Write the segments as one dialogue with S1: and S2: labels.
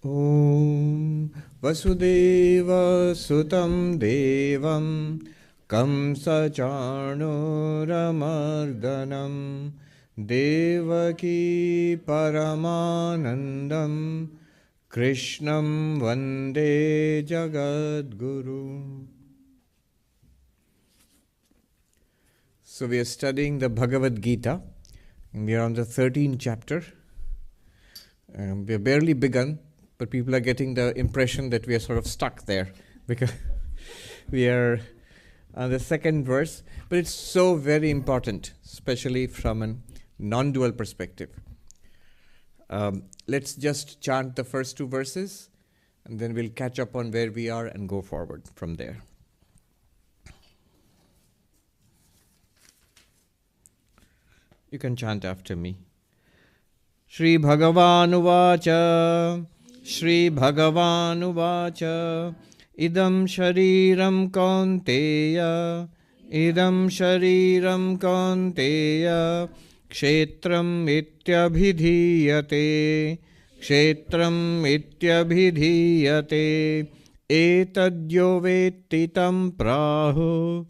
S1: Om Vasudeva Sutam Devam Kamsacharnoramardanam Devaki Paramanandam Krishnam Vande Jagadguru. So we are studying the Bhagavad Gita, and we are on the 13th chapter. We have barely begun, but people are getting the impression that we are sort of stuck there because we are on the second verse. But it's so very important, especially from a non-dual perspective. Let's just chant the first two verses, and then we'll catch up on where we are and go forward from there. You can chant after me. Shri Bhagavan Uvacha, Shri Bhagavan Uvacha, Idam Shariram Kaunteya, Idam Shariram Kaunteya, Kshetram Ityabhidhiyate, Kshetram Ityabhidhiyate, Etadyo Vettitam Prahu,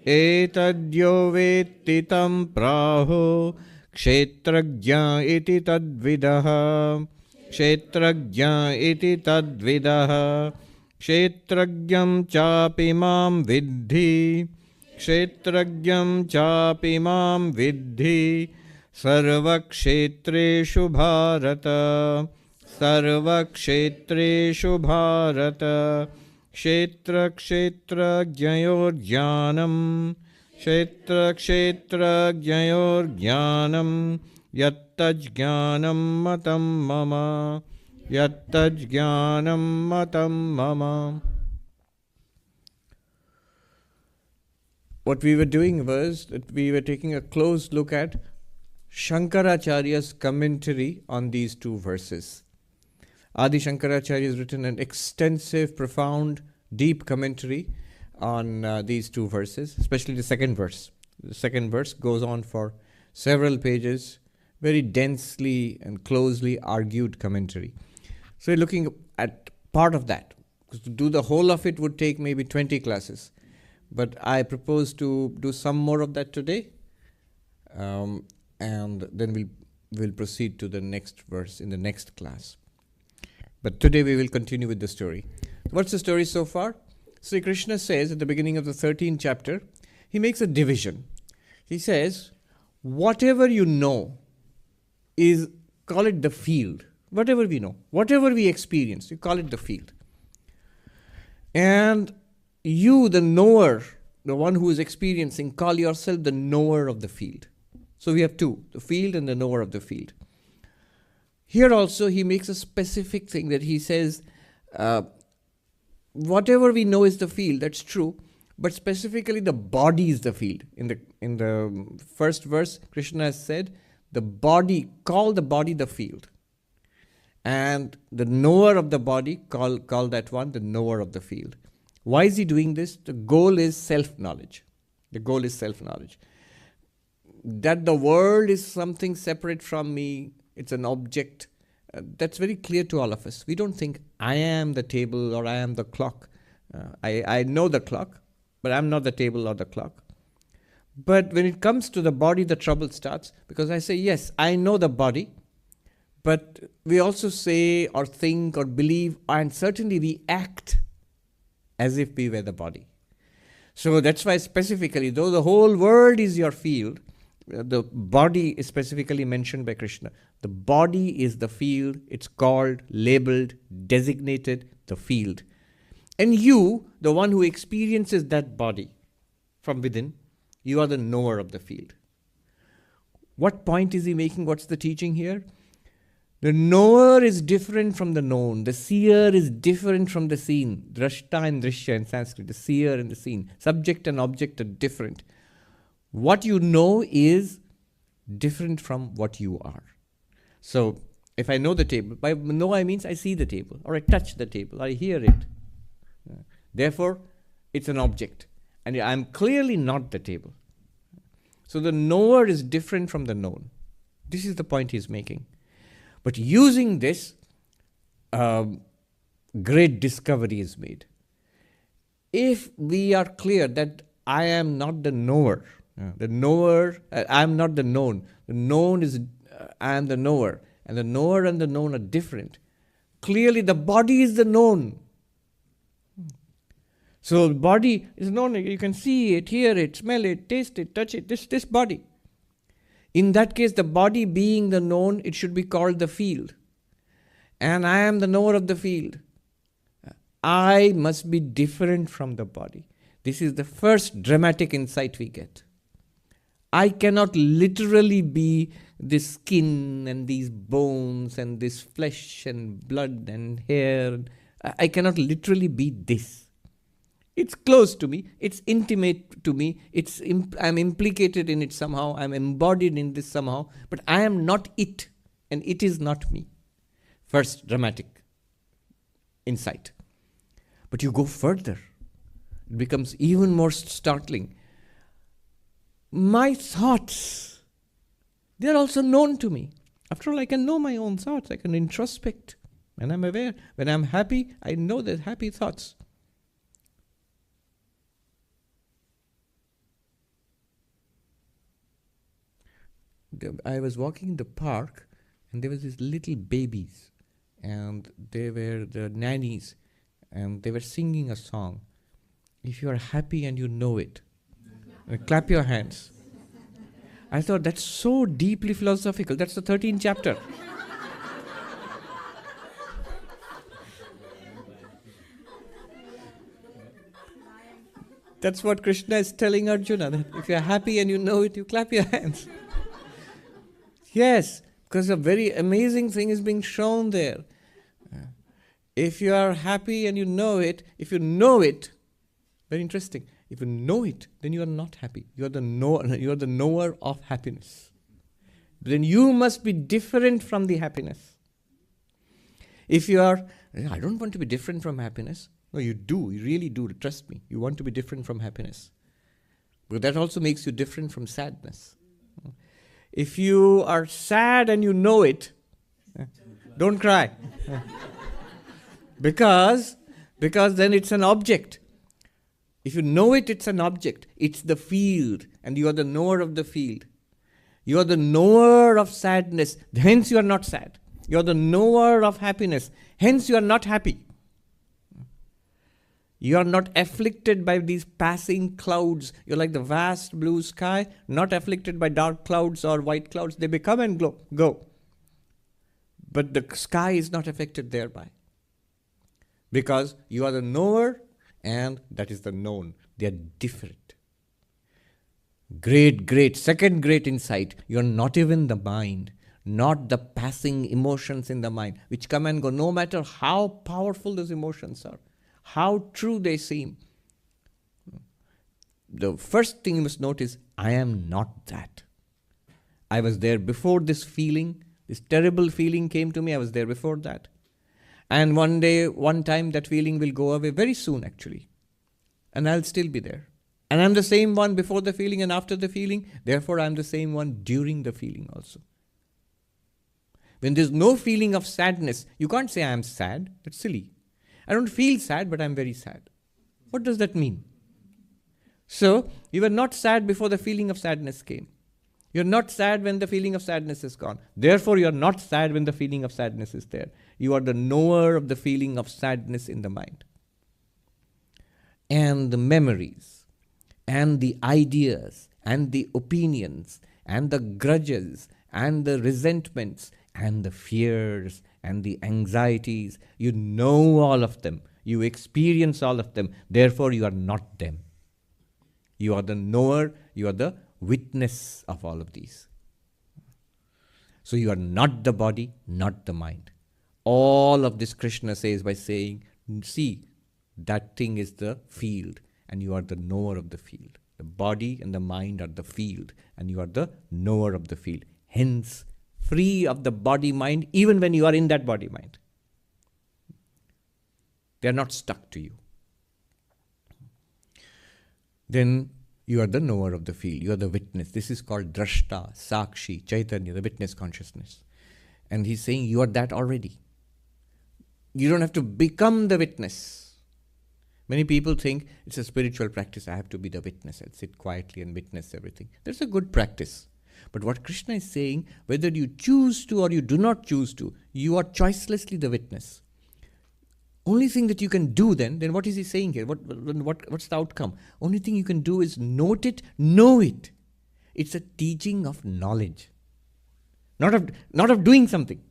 S1: Etadyo Vettitam Prahu, kṣhetra-jñaṁ iti tadvidaha, kṣhetra-jñaṁ iti tadvidaha, kṣhetra-jñaṁ chāpi mām viddhi, kṣhetra-jñaṁ chāpi mām viddhi, sarva-kṣhetreṣhu bhārata, sarva-kṣhetreṣhu bhārata, kṣhetra-kṣhetrajñayor jñānaṁ, kṣhetra-kṣhetrajñayor jñānaṁ, yatta-jñānaṁ mataṁ mama, yatta-jñānaṁ mataṁ mama. What we were doing was that we were taking a close look at Shankaracharya's commentary on these two verses. Adi Shankaracharya has written an extensive, profound, deep commentary on these two verses, especially the second verse. The second verse goes on for several pages, very densely and closely argued commentary. So we're looking at part of that. Because to do the whole of it would take maybe 20 classes. But I propose to do some more of that today, and then we'll proceed to the next verse in the next class. But today we will continue with the story. What's the story so far? Sri Krishna says at the beginning of the 13th chapter, he makes a division. He says, whatever you know is, call it the field. Whatever we know, whatever we experience, you call it the field. And you, the knower, the one who is experiencing, call yourself the knower of the field. So we have two, the field and the knower of the field. Here also he makes a specific thing that he says, whatever we know is the field, that's true, but specifically the body is the field. In the first verse, Krishna has said, the body, call the body the field. And the knower of the body, call that one the knower of the field. Why is he doing this? The goal is self-knowledge. The goal is self-knowledge. That the world is something separate from me, it's an object, that's very clear to all of us. We don't think, I am the table or I am the clock. I know the clock, but I'm not the table or the clock. But when it comes to the body, the trouble starts, because I say, yes, I know the body, but we also say or think or believe, and certainly we act as if we were the body. So that's why specifically, though the whole world is your field, the body is specifically mentioned by Krishna. The body is the field. It's called, labeled, designated the field. And you, the one who experiences that body from within, you are the knower of the field. What point is he making? What's the teaching here? The knower is different from the known. The seer is different from the seen. Drashta and drishya in Sanskrit, the seer and the seen. Subject and object are different. What you know is different from what you are. So, if I know the table, by know I means I see the table, or I touch the table, or I hear it. Therefore, it's an object. And I'm clearly not the table. So the knower is different from the known. This is the point he's making. But using this, great discovery is made. If we are clear that I am not the knower, I am not the known. The known is, I am the knower. And the knower and the known are different. Clearly the body is the known. So the body is known. You can see it, hear it, smell it, taste it, touch it. This body. In that case, the body being the known, it should be called the field. And I am the knower of the field. I must be different from the body. This is the first dramatic insight we get. I cannot literally be this skin and these bones and this flesh and blood and hair. I cannot literally be this. It's close to me. It's intimate to me. I'm implicated in it somehow. I'm embodied in this somehow. But I am not it. And it is not me. First dramatic insight. But you go further. It becomes even more startling. My thoughts, they're also known to me. After all, I can know my own thoughts. I can introspect. And I'm aware. When I'm happy, I know that happy thoughts. I was walking in the park and there was these little babies and they were the nannies and they were singing a song. If you are happy and you know it, clap your hands. I thought that's so deeply philosophical. That's the 13th chapter. That's what Krishna is telling Arjuna, that if you are happy and you know it, you clap your hands. Yes, because a very amazing thing is being shown there. If you are happy and you know it, very interesting. If you know it, then you are not happy. You are the knower of happiness. Then you must be different from the happiness. If you are, I don't want to be different from happiness. No, you do. You really do. Trust me. You want to be different from happiness. But that also makes you different from sadness. If you are sad and you know it, don't cry. Because then it's an object. If you know it, it's an object. It's the field, and you are the knower of the field. You are the knower of sadness, hence you are not sad. You are the knower of happiness, hence you are not happy. You are not afflicted by these passing clouds. You're like the vast blue sky, not afflicted by dark clouds or white clouds. They become and go. But the sky is not affected thereby. Because you are the knower and that is the known. They are different. Second great insight. You are not even the mind, not the passing emotions in the mind, which come and go, no matter how powerful those emotions are, how true they seem. The first thing you must note is, I am not that. I was there before this feeling, this terrible feeling came to me, I was there before that. And one time that feeling will go away very soon actually. And I'll still be there. And I'm the same one before the feeling and after the feeling. Therefore, I'm the same one during the feeling also. When there's no feeling of sadness, you can't say I am sad. That's silly. I don't feel sad, but I'm very sad. What does that mean? So, you were not sad before the feeling of sadness came. You're not sad when the feeling of sadness is gone. Therefore, you're not sad when the feeling of sadness is there. You are the knower of the feeling of sadness in the mind. And the memories, and the ideas, and the opinions, and the grudges, and the resentments, and the fears, and the anxieties, you know all of them. You experience all of them. Therefore, you are not them. You are the knower, you are the witness of all of these. So you are not the body, not the mind. All of this Krishna says by saying, see, that thing is the field and you are the knower of the field. The body and the mind are the field and you are the knower of the field. Hence, free of the body-mind even when you are in that body-mind. They are not stuck to you. Then you are the knower of the field. You are the witness. This is called drashta, sakshi, chaitanya, the witness consciousness. And he's saying you are that already. You don't have to become the witness. Many people think it's a spiritual practice. I have to be the witness. I'll sit quietly and witness everything. That's a good practice. But what Krishna is saying, whether you choose to or you do not choose to, you are choicelessly the witness. Only thing that you can do then what is he saying here? What's the outcome? Only thing you can do is note it, know it. It's a teaching of knowledge. Not of doing something.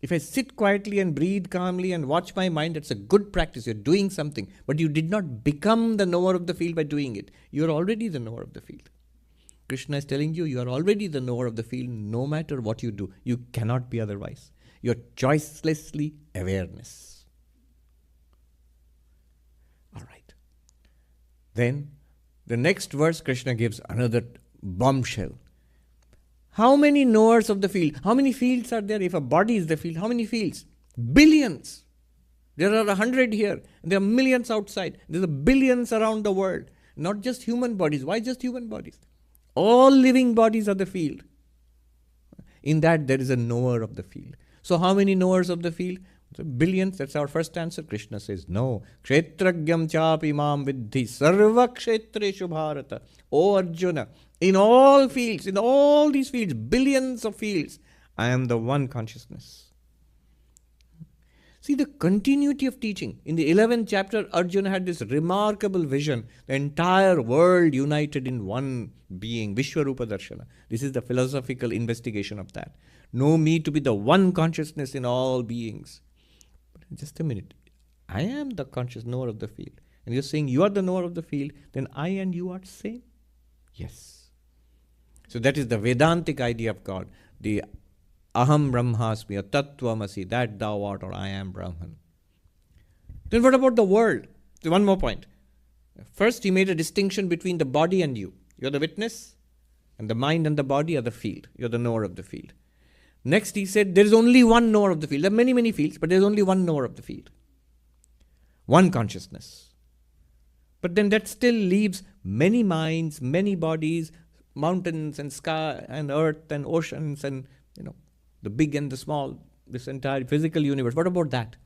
S1: If I sit quietly and breathe calmly and watch my mind, that's a good practice. You're doing something. But you did not become the knower of the field by doing it. You're already the knower of the field. Krishna is telling you, you are already the knower of the field no matter what you do. You cannot be otherwise. You're choicelessly awareness. All right. Then, the next verse, Krishna gives another bombshell. How many knowers of the field? How many fields are there? If a body is the field, how many fields? Billions. There are 100 here. There are millions outside. There are billions around the world. Not just human bodies. Why just human bodies? All living bodies are the field. In that there is a knower of the field. So how many knowers of the field? Billions. That's our first answer. Krishna says, no. Ksetra-jñaṁ chāpi mām viddhi sarva-kṣhetreṣhu bhārata. O Arjuna, in all fields, in all these fields, billions of fields, I am the one consciousness. See the continuity of teaching. In the 11th chapter, Arjuna had this remarkable vision, the entire world united in one being, Vishwarupa Darshana. This is the philosophical investigation of that. Know me to be the one consciousness in all beings. But just a minute. I am the conscious knower of the field. And you're saying you are the knower of the field, then I and you are same? Yes. So that is the Vedantic idea of God. The Aham Brahmasmi, or Tattvamasi, that thou art, or I am Brahman. Then what about the world? So one more point. First, he made a distinction between the body and you. You're the witness, and the mind and the body are the field. You're the knower of the field. Next, he said, there is only one knower of the field. There are many, many fields, but there is only one knower of the field. One consciousness. But then that still leaves many minds, many bodies, mountains and sky and earth and oceans and, the big and the small, this entire physical universe. What about that?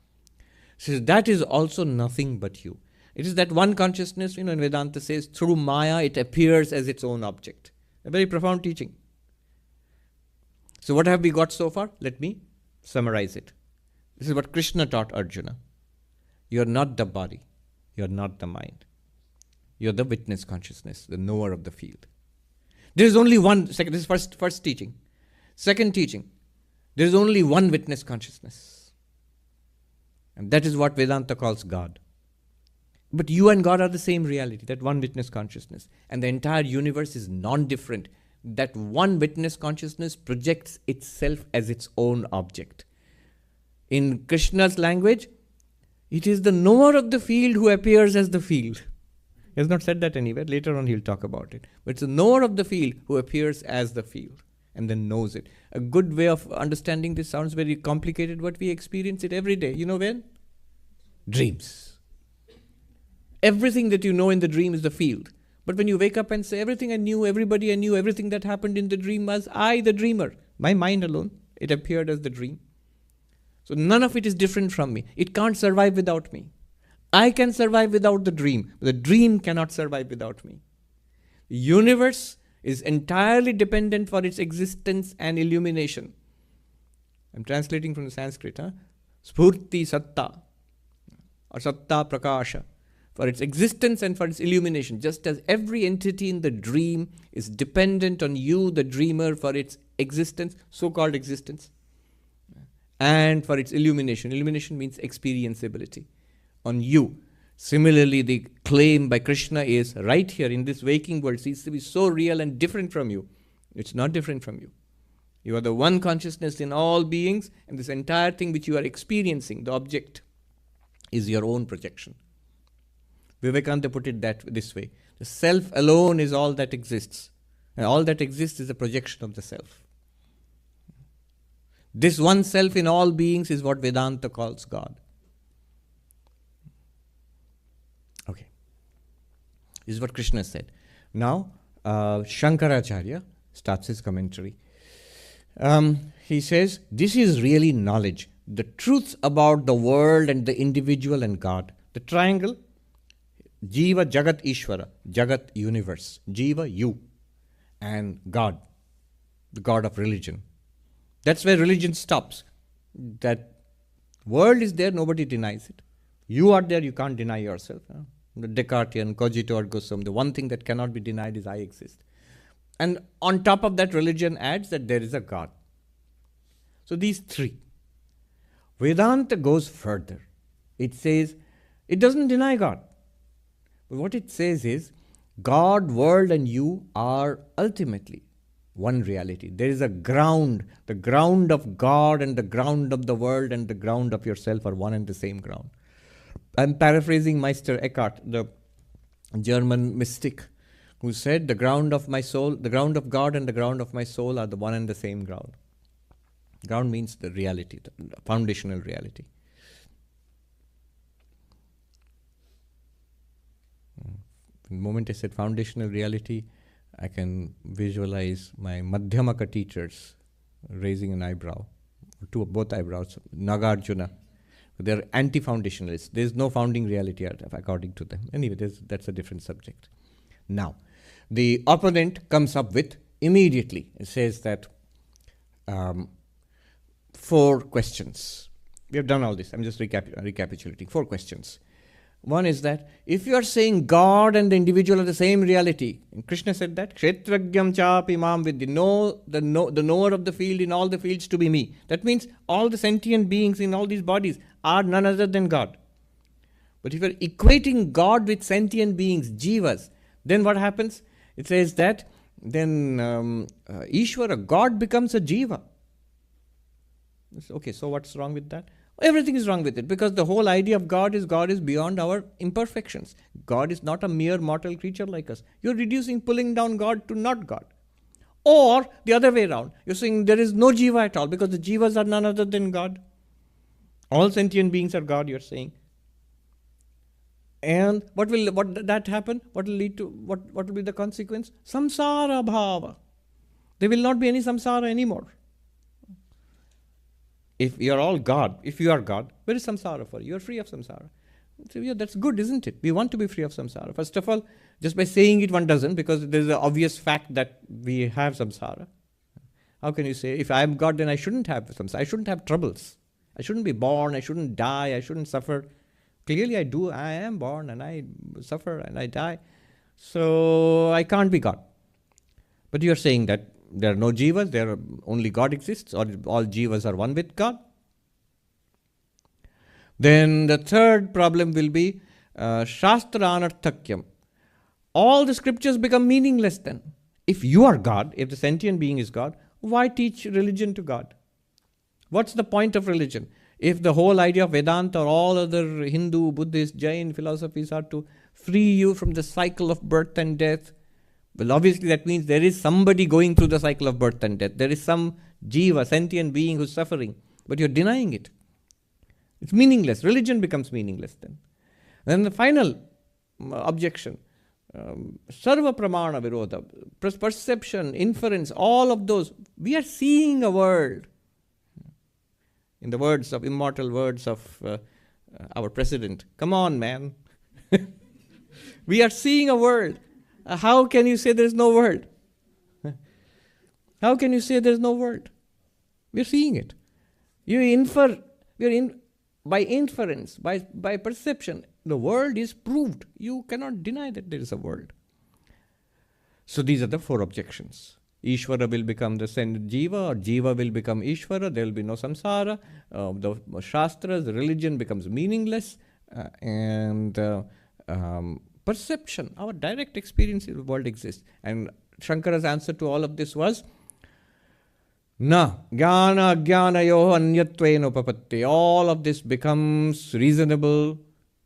S1: So that is also nothing but you. It is that one consciousness, in Vedanta says, through Maya, it appears as its own object. A very profound teaching. So what have we got so far? Let me summarize it. This is what Krishna taught Arjuna. You are not the body. You are not the mind. You are the witness consciousness, the knower of the field. There is only one, this is first teaching. Second teaching, there is only one witness consciousness. And that is what Vedanta calls God. But you and God are the same reality, that one witness consciousness. And the entire universe is non-different. That one witness consciousness projects itself as its own object. In Krishna's language, it is the knower of the field who appears as the field. He has not said that anywhere. Later on he'll talk about it. But it's the knower of the field who appears as the field and then knows it. A good way of understanding this sounds very complicated, but we experience it every day. You know when? Dreams. Everything that you know in the dream is the field. But when you wake up and say, everything I knew, everybody I knew, everything that happened in the dream was I, the dreamer. My mind alone, it appeared as the dream. So none of it is different from me. It can't survive without me. I can survive without the dream. But the dream cannot survive without me. The universe is entirely dependent for its existence and illumination. I'm translating from the Sanskrit. Spurti satta or satta prakasha. For its existence and for its illumination. Just as every entity in the dream is dependent on you, the dreamer, for its existence, so-called existence, and for its illumination. Illumination means experienceability. On you. Similarly, the claim by Krishna is right here in this waking world seems to be so real and different from you. It's not different from you. You are the one consciousness in all beings, and this entire thing which you are experiencing, the object, is your own projection. Vivekananda put it this way. The self alone is all that exists. And all that exists is a projection of the self. This one self in all beings is what Vedanta calls God. Okay. This is what Krishna said. Now, Shankaracharya starts his commentary. He says, this is really knowledge. the truths about the world and the individual and God. The triangle, Jiva, Jagat, Ishvara. Jagat, universe. Jiva, you. And God, the God of religion. That's where religion stops. That world is there, nobody denies it. You are there, you can't deny yourself. The Descartian, cogito ergo sum, the one thing that cannot be denied is I exist. And on top of that, religion adds that there is a God. So these three. Vedanta goes further. It says, it doesn't deny God. But what it says is, God, world and you are ultimately one reality. There is a ground. The ground of God and the ground of the world and the ground of yourself are one and the same ground. I'm paraphrasing Meister Eckhart, the German mystic, who said, the ground of my soul, the ground of God and the ground of my soul are the one and the same ground. Ground means the reality, the foundational reality. The moment I said foundational reality, I can visualize my Madhyamaka teachers raising an eyebrow, both eyebrows, Nagarjuna. They're anti-foundationalists. There's no founding reality according to them. Anyway, that's a different subject. Now, the opponent comes up with immediately, it says that 4 questions. We have done all this. I'm just recapitulating. 4 questions. One is that if you are saying God and the individual are the same reality, and Krishna said that, kṣhetra-jñaṁ chāpi mataṁ viddhi, know the knower of the field in all the fields to be me. That means all the sentient beings in all these bodies are none other than God. But if you are equating God with sentient beings, jivas, then what happens? It says that then Ishvara, God becomes a jiva. Okay, so what's wrong with that? Everything is wrong with it, because the whole idea of God is beyond our imperfections. God is not a mere mortal creature like us. You're pulling down God to not God. Or the other way around. You're saying there is no jiva at all, because the jivas are none other than God. All sentient beings are God, you're saying. And what that happen? What will lead to, what will be the consequence? Samsara bhava. There will not be any samsara anymore. If you are all God, if you are God, where is samsara for you? You are free of samsara. So yeah, that's good, isn't it? We want to be free of samsara. First of all, just by saying it, one doesn't, because there's an obvious fact that we have samsara. How can you say, if I am God, then I shouldn't have samsara? I shouldn't have troubles. I shouldn't be born. I shouldn't die. I shouldn't suffer. Clearly I do. I am born and I suffer and I die. So I can't be God. But you're saying that there are no jivas, only God exists, or all jivas are one with God. Then the third problem will be shastra anarthakyam. All the scriptures become meaningless then. If you are God, if the sentient being is God, why teach religion to God? What's the point of religion? If the whole idea of Vedanta or all other Hindu, Buddhist, Jain philosophies are to free you from the cycle of birth and death, well, obviously that means there is somebody going through the cycle of birth and death. There is some jiva, sentient being who's suffering, but you're denying it. It's meaningless. Religion becomes meaningless then. Then the final objection, sarva-pramana virodha, perception, inference, all of those. We are seeing a world. In the immortal words of our president, come on, man. We are seeing a world. How can you say there is no world? How can you say there is no world? We are seeing it. You infer, by inference, by perception, the world is proved. You cannot deny that there is a world. So these are the 4 objections. Ishvara will become the jiva, or jiva will become Ishvara, there will be no samsara, the shastras, the religion becomes meaningless, and perception, our direct experience in the world exists. And Shankara's answer to all of this was, na jnana jñānayor anyattvena upapatte. All of this becomes reasonable,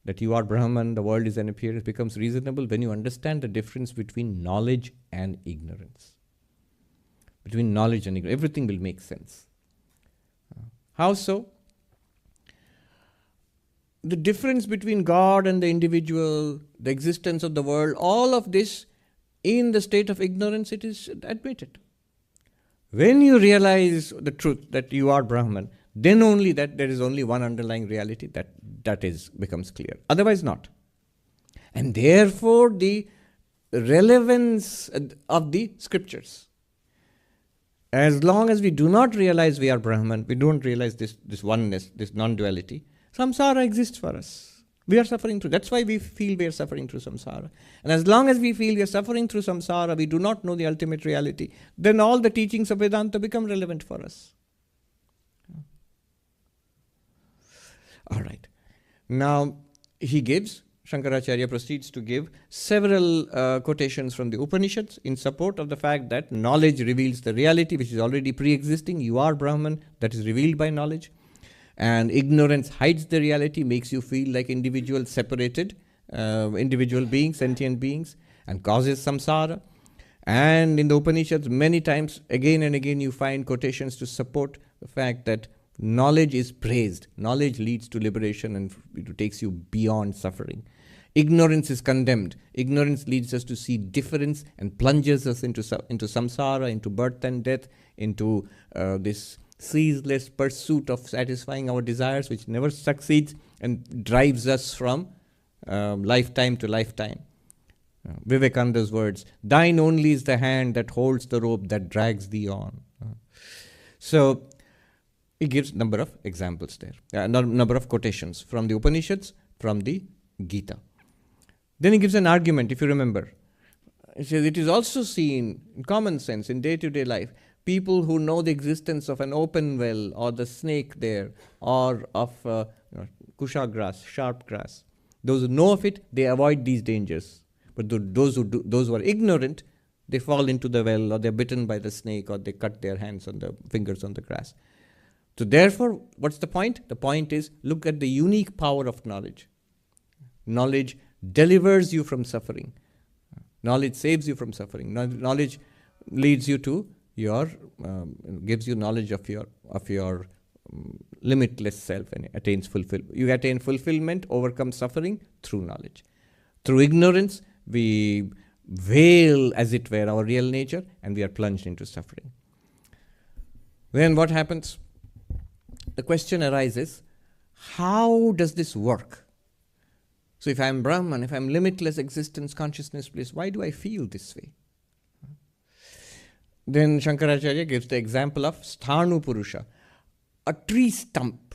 S1: that you are Brahman, the world is an appearance, becomes reasonable when you understand the difference between knowledge and ignorance. Between knowledge and ignorance, everything will make sense. How so? The difference between God and the individual, the existence of the world, all of this, in the state of ignorance, it is admitted. When you realize the truth that you are Brahman, then only that there is only one underlying reality that becomes clear. Otherwise not. And therefore the relevance of the scriptures. As long as we do not realize we are Brahman, we don't realize this oneness, this non-duality, samsara exists for us. We are suffering through. That's why we feel we are suffering through samsara. And as long as we feel we are suffering through samsara, we do not know the ultimate reality, then all the teachings of Vedanta become relevant for us. All right. Now, Shankaracharya proceeds to give several quotations from the Upanishads in support of the fact that knowledge reveals the reality which is already pre-existing. You are Brahman, that is revealed by knowledge. And ignorance hides the reality, makes you feel like individual separated, individual beings, sentient beings, and causes samsara. And in the Upanishads, many times, again and again, you find quotations to support the fact that knowledge is praised. Knowledge leads to liberation and it takes you beyond suffering. Ignorance is condemned. Ignorance leads us to see difference and plunges us into samsara, into birth and death, into this ceaseless pursuit of satisfying our desires, which never succeeds and drives us from lifetime to lifetime. Vivekananda's words, "Thine only is the hand that holds the rope that drags thee on." So, he gives a number of examples there, a number of quotations from the Upanishads, from the Gita. Then he gives an argument, if you remember. He says, it is also seen in common sense, in day-to-day life, people who know the existence of an open well, or the snake there, or of kusha grass, sharp grass. Those who know of it, they avoid these dangers. But those who are ignorant, they fall into the well, or they're bitten by the snake, or they cut their fingers on the grass. So therefore, what's the point? The point is, look at the unique power of knowledge. Knowledge delivers you from suffering. Knowledge saves you from suffering. Knowledge leads you to gives you knowledge of your limitless self and attains fulfillment. You attain fulfillment, overcome suffering through knowledge. Through ignorance, we veil, as it were, our real nature, and we are plunged into suffering. Then what happens? The question arises, how does this work? So if I am Brahman, if I am limitless existence, consciousness, bliss, why do I feel this way? Then Shankaracharya gives the example of sthanu purusha, a tree stump.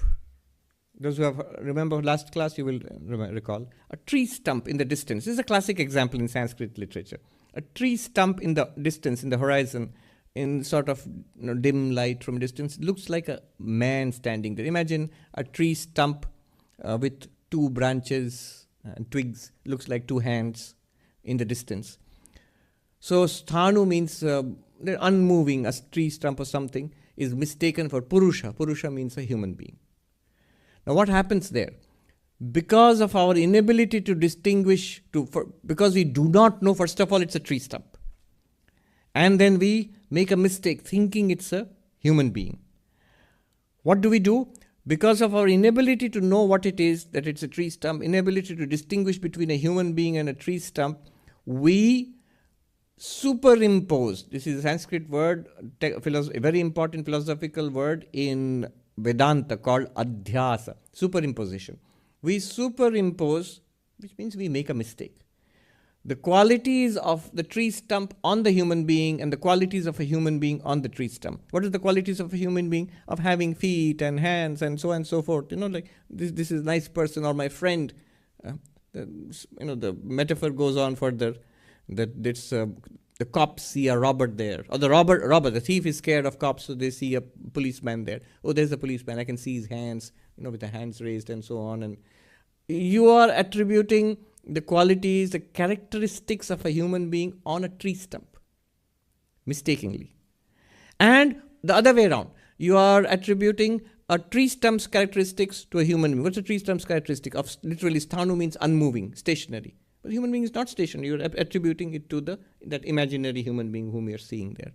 S1: Those who have remember last class, you will recall. A tree stump in the distance. This is a classic example in Sanskrit literature. A tree stump in the distance, in the horizon, in sort of dim light from a distance, looks like a man standing there. Imagine a tree stump with two branches and twigs, looks like two hands in the distance. So sthanu means unmoving, a tree stump or something is mistaken for purusha. Purusha means a human being. Now what happens there? Because of our inability to distinguish, because we do not know, first of all, it's a tree stump. And then we make a mistake thinking it's a human being. What do? Because of our inability to know what it is, that it's a tree stump, inability to distinguish between a human being and a tree stump, we superimpose. This is a Sanskrit word, a very important philosophical word in Vedanta called adhyasa, superimposition. We superimpose, which means we make a mistake. The qualities of the tree stump on the human being and the qualities of a human being on the tree stump. What are the qualities of a human being? Of having feet and hands and so on and so forth. Like this is a nice person or my friend. The metaphor goes on further that the cops see a robber there. Or the thief is scared of cops, so they see a policeman there. Oh, there's a policeman. I can see his hands, with the hands raised and so on. And you are attributing the qualities, the characteristics of a human being on a tree stump, mistakenly. And the other way around, you are attributing a tree stump's characteristics to a human being. What's a tree stump's characteristic? Literally, sthanu means unmoving, stationary. But the human being is not stationary. You are attributing it to that imaginary human being whom you are seeing there.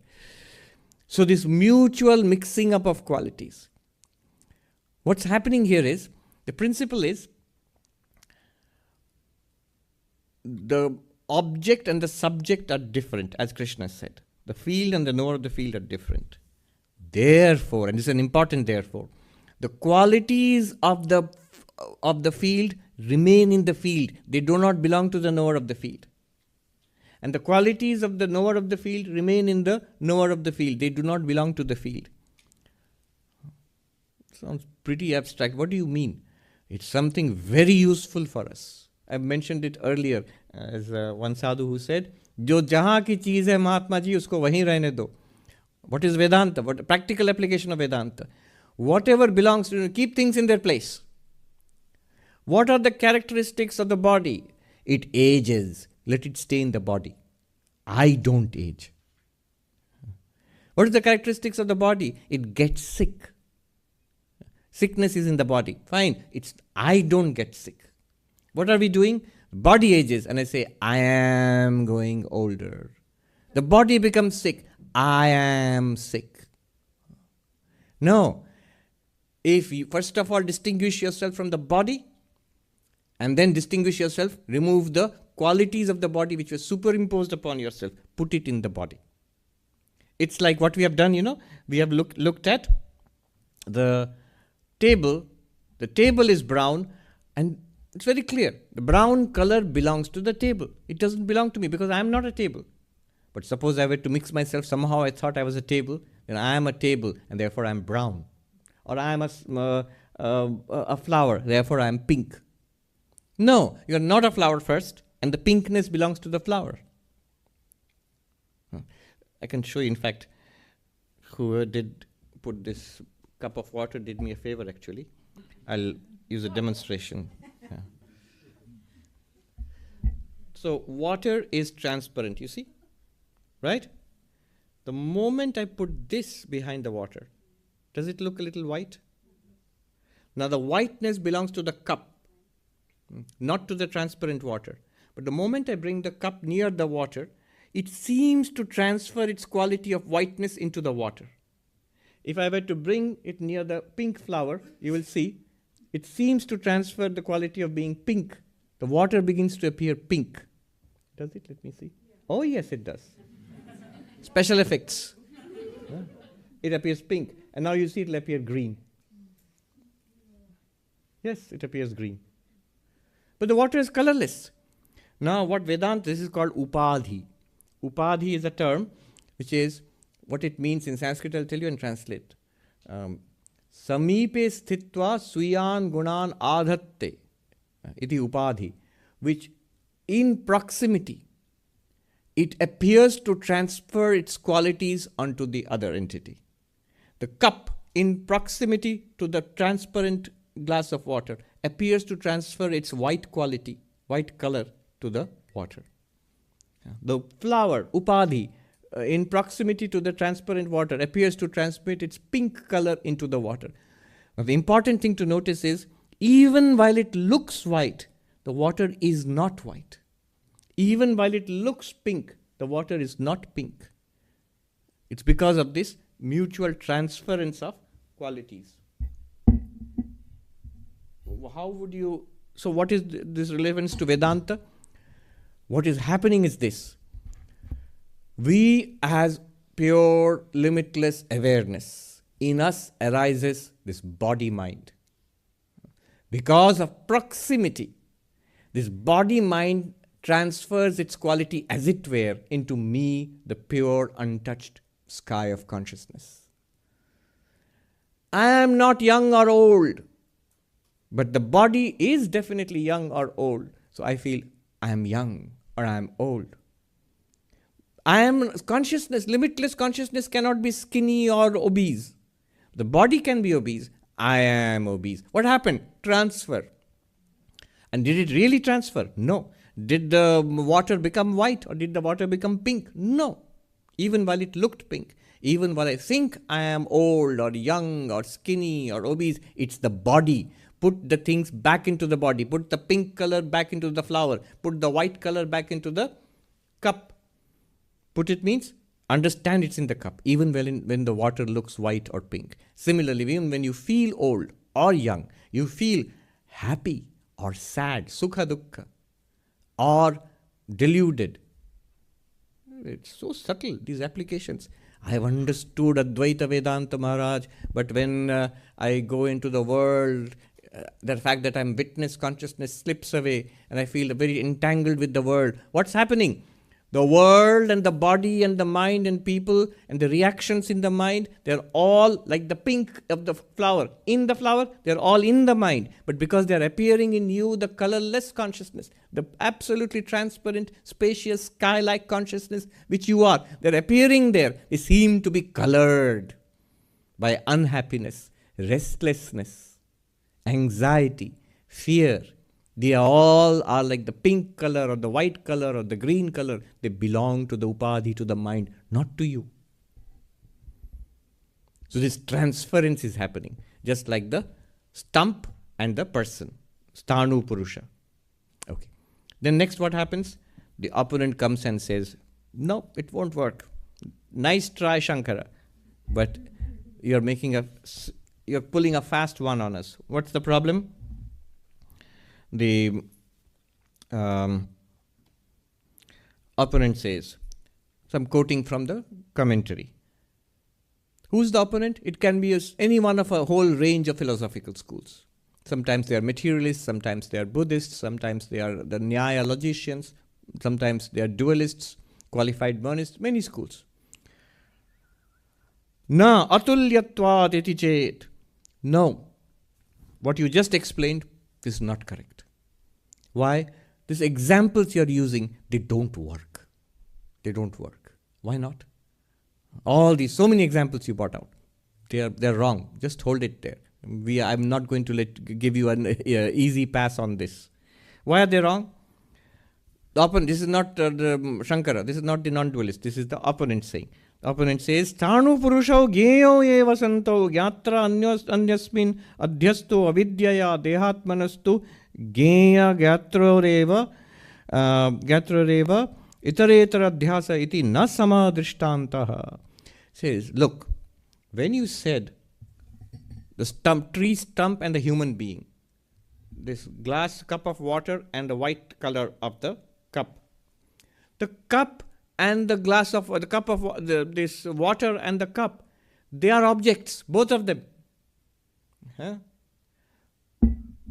S1: So this mutual mixing up of qualities. What's happening here is, the principle is, the object and the subject are different, as Krishna said. The field and the knower of the field are different. Therefore, and this is an important therefore, The qualities of the field remain in the field. They do not belong to the knower of the field. And the qualities of the knower of the field remain in the knower of the field. They do not belong to the field. Sounds pretty abstract. What do you mean? It's something very useful for us. I mentioned it earlier as one sadhu who said, "Jo jahan ki cheez hai Mahatma ji, usko wahin rehne do." What is Vedanta? What practical application of Vedanta? Whatever belongs to, keep things in their place. What are the characteristics of the body? It ages. Let it stay in the body. I don't age. What are the characteristics of the body? It gets sick. Sickness is in the body. Fine. I don't get sick. What are we doing? Body ages, and I say, I am going older. The body becomes sick. I am sick. No. If you first of all distinguish yourself from the body, and then distinguish yourself, remove the qualities of the body which were superimposed upon yourself, put it in the body. It's like what we have done, we have looked at the table. The table is brown, and it's very clear. The brown color belongs to the table. It doesn't belong to me because I am not a table. But suppose I were to mix myself, somehow I thought I was a table, then I am a table and therefore I am brown. Or I am a flower, therefore I am pink. No, you are not a flower first, and the pinkness belongs to the flower. I can show you, in fact, whoever did put this cup of water did me a favor actually. I'll use a demonstration. Yeah. So water is transparent, you see? Right? The moment I put this behind the water, does it look a little white? Now the whiteness belongs to the cup, not to the transparent water. But the moment I bring the cup near the water, it seems to transfer its quality of whiteness into the water. If I were to bring it near the pink flower, you will see it seems to transfer the quality of being pink. The water begins to appear pink. Does it? Let me see. Oh yes, it does. Special effects. Yeah. It appears pink. And now you see it will appear green. Yes, it appears green. But the water is colorless. Now what Vedanta, this is called upadhi. Upadhi is a term which is what it means in Sanskrit. I'll tell you and translate. Samipe sthitva swiyan gunan adhatte. Iti upadhi. Which in proximity, it appears to transfer its qualities onto the other entity. The cup in proximity to the transparent glass of water appears to transfer its white quality, white color to the water. The flower, upadhi, in proximity to the transparent water appears to transmit its pink color into the water. Now, the important thing to notice is, even while it looks white, the water is not white. Even while it looks pink, the water is not pink. It's because of this mutual transference of qualities. How would you... So what is this relevance to Vedanta? What is happening is this. We as pure, limitless awareness, in us arises this body-mind. Because of proximity, this body-mind transfers its quality as it were into me, the pure, untouched sky of consciousness. I am not young or old, but the body is definitely young or old. So I feel I am young or I am old. I am consciousness, limitless consciousness cannot be skinny or obese. The body can be obese. I am obese. What happened? Transfer. And did it really transfer? No. Did the water become white or did the water become pink? No. Even while it looked pink, even while I think I am old or young or skinny or obese, it's the body. Put the things back into the body. Put the pink color back into the flower. Put the white color back into the cup. Put it means understand it's in the cup, even when the water looks white or pink. Similarly, even when you feel old or young, you feel happy or sad, sukha dukkha, or deluded. It's so subtle, these applications. I have understood Advaita Vedanta, Maharaj, but when I go into the world, the fact that I'm witness consciousness slips away and I feel very entangled with the world. What's happening? The world and the body and the mind and people and the reactions in the mind, they're all like the pink of the flower. In the flower, they're all in the mind. But because they're appearing in you, the colorless consciousness, the absolutely transparent, spacious, sky-like consciousness which you are, they're appearing there. They seem to be colored by unhappiness, restlessness, anxiety, fear. They all are like the pink color or the white color or the green color. They belong to the upadhi, to the mind, not to you. So this transference is happening, just like the stump and the person, sthanu purusha. Okay. Then next what happens? The opponent comes and says, no, it won't work. Nice try, Shankara, but you're pulling a fast one on us. What's the problem? The opponent says, so I'm quoting from the commentary. Who's the opponent? It can be any one of a whole range of philosophical schools. Sometimes they are materialists, sometimes they are Buddhists, sometimes they are the Nyaya logicians, sometimes they are dualists, qualified monists, many schools. Na atulyatvat iti chet. No, what you just explained is not correct. Why? These examples you are using, they don't work. They don't work. Why not? All these, so many examples you brought out, they're wrong. Just hold it there. I'm not going to give you an easy pass on this. Why are they wrong? The opponent, this is not the Shankara, this is not the non-dualist, this is the opponent saying. The opponent says, Sthanu purusho gyeyo eva santo gyatra anyasmin adhyasto avidyaya dehatmanastu gyeya gyatroreva itaretara adhyasa iti na samadrishtantaha. Says, look, when you said the tree stump and the human being, this glass cup of water and the white color of the cup. The cup and the glass of the cup of this water and the cup, they are objects, both of them.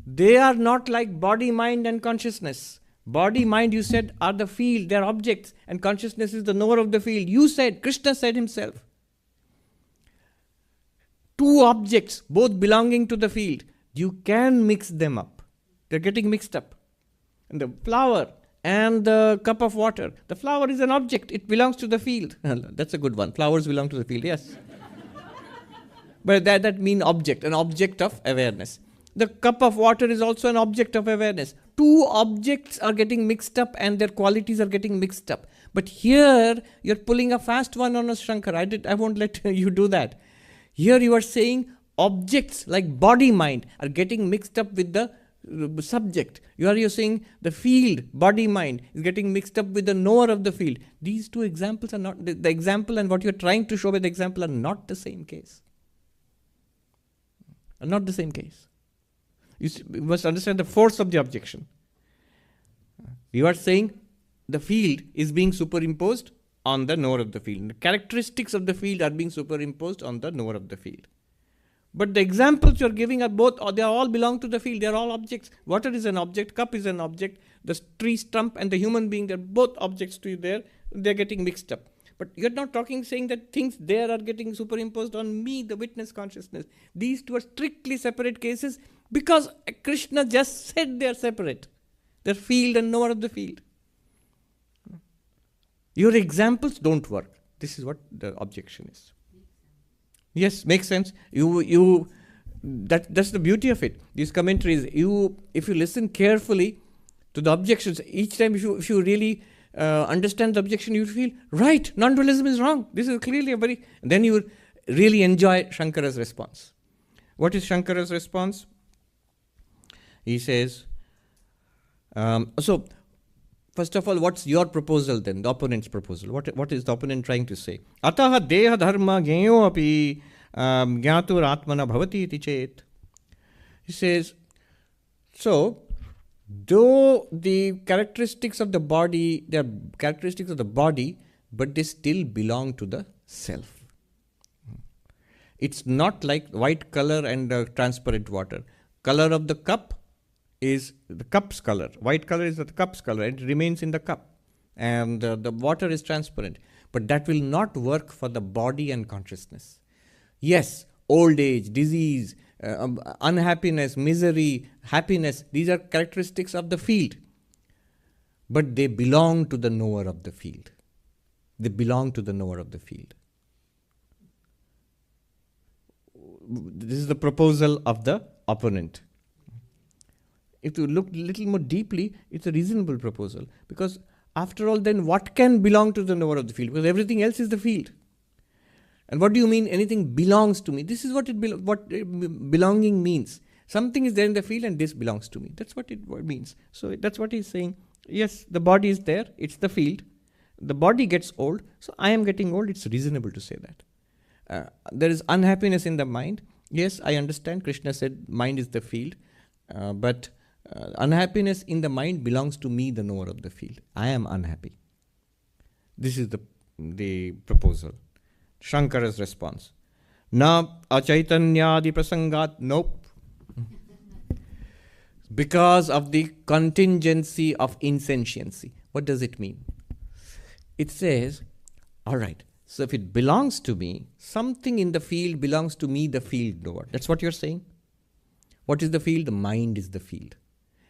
S1: They are not like body, mind and consciousness. Body, mind, you said, are the field, they are objects, and consciousness is the knower of the field. You said, Krishna said himself. Two objects, both belonging to the field. You can mix them up. They're getting mixed up. And the flower and the cup of water. The flower is an object. It belongs to the field. That's a good one. Flowers belong to the field, yes. But that means object, an object of awareness. The cup of water is also an object of awareness. Two objects are getting mixed up and their qualities are getting mixed up. But here, you're pulling a fast one on us, Shankar. I won't let you do that. Here you are saying objects like body, mind are getting mixed up with the subject. You're saying the field, body, mind is getting mixed up with the knower of the field. These two examples are not, the example and what you're trying to show by the example are not the same case. Are not the same case. You must understand the force of the objection. You are saying the field is being superimposed on the knower of the field. The characteristics of the field are being superimposed on the knower of the field. But the examples you are giving are both, they all belong to the field. They are all objects. Water is an object, cup is an object, the tree stump and the human being, they're both objects to you there. They're getting mixed up. But you're not saying that things there are getting superimposed on me, the witness consciousness. These two are strictly separate cases because Krishna just said they're separate. They're field and knower of the field. Your examples don't work. This is what the objection is. Yes, makes sense. That's the beauty of it. These commentaries, if you listen carefully to the objections, each time if you really understand the objection, you feel, right, non-dualism is wrong. This is clearly then you really enjoy Shankara's response. What is Shankara's response? He says, so first of all, what's your proposal then, the opponent's proposal? What is the opponent trying to say? Ataha deha dharma gyeyo api gyatur atmana bhavati iti chet. He says, so, though the characteristics of the body, they are characteristics of the body, but they still belong to the self. It's not like white color and transparent water. Color of the cup is the cup's color. White color is the cup's color. It remains in the cup. And the water is transparent. But that will not work for the body and consciousness. Yes, old age, disease, unhappiness, misery, happiness, these are characteristics of the field. But they belong to the knower of the field. They belong to the knower of the field. This is the proposal of the opponent. If you look a little more deeply, it's a reasonable proposal. Because after all, then what can belong to the knower of the field? Because everything else is the field. And what do you mean anything belongs to me? This is what belonging means. Something is there in the field and this belongs to me. That's what it means. So that's what he's saying. Yes, the body is there. It's the field. The body gets old. So I am getting old. It's reasonable to say that. There is unhappiness in the mind. Yes, I understand. Krishna said mind is the field. But unhappiness in the mind belongs to me, the knower of the field. I am unhappy. This is the proposal. Shankara's response. Na achaitanyadi prasangat. Nope. Because of the contingency of insentiency. What does it mean? It says, all right, so if it belongs to me, something in the field belongs to me, the field knower. That's what you're saying? What is the field? The mind is the field.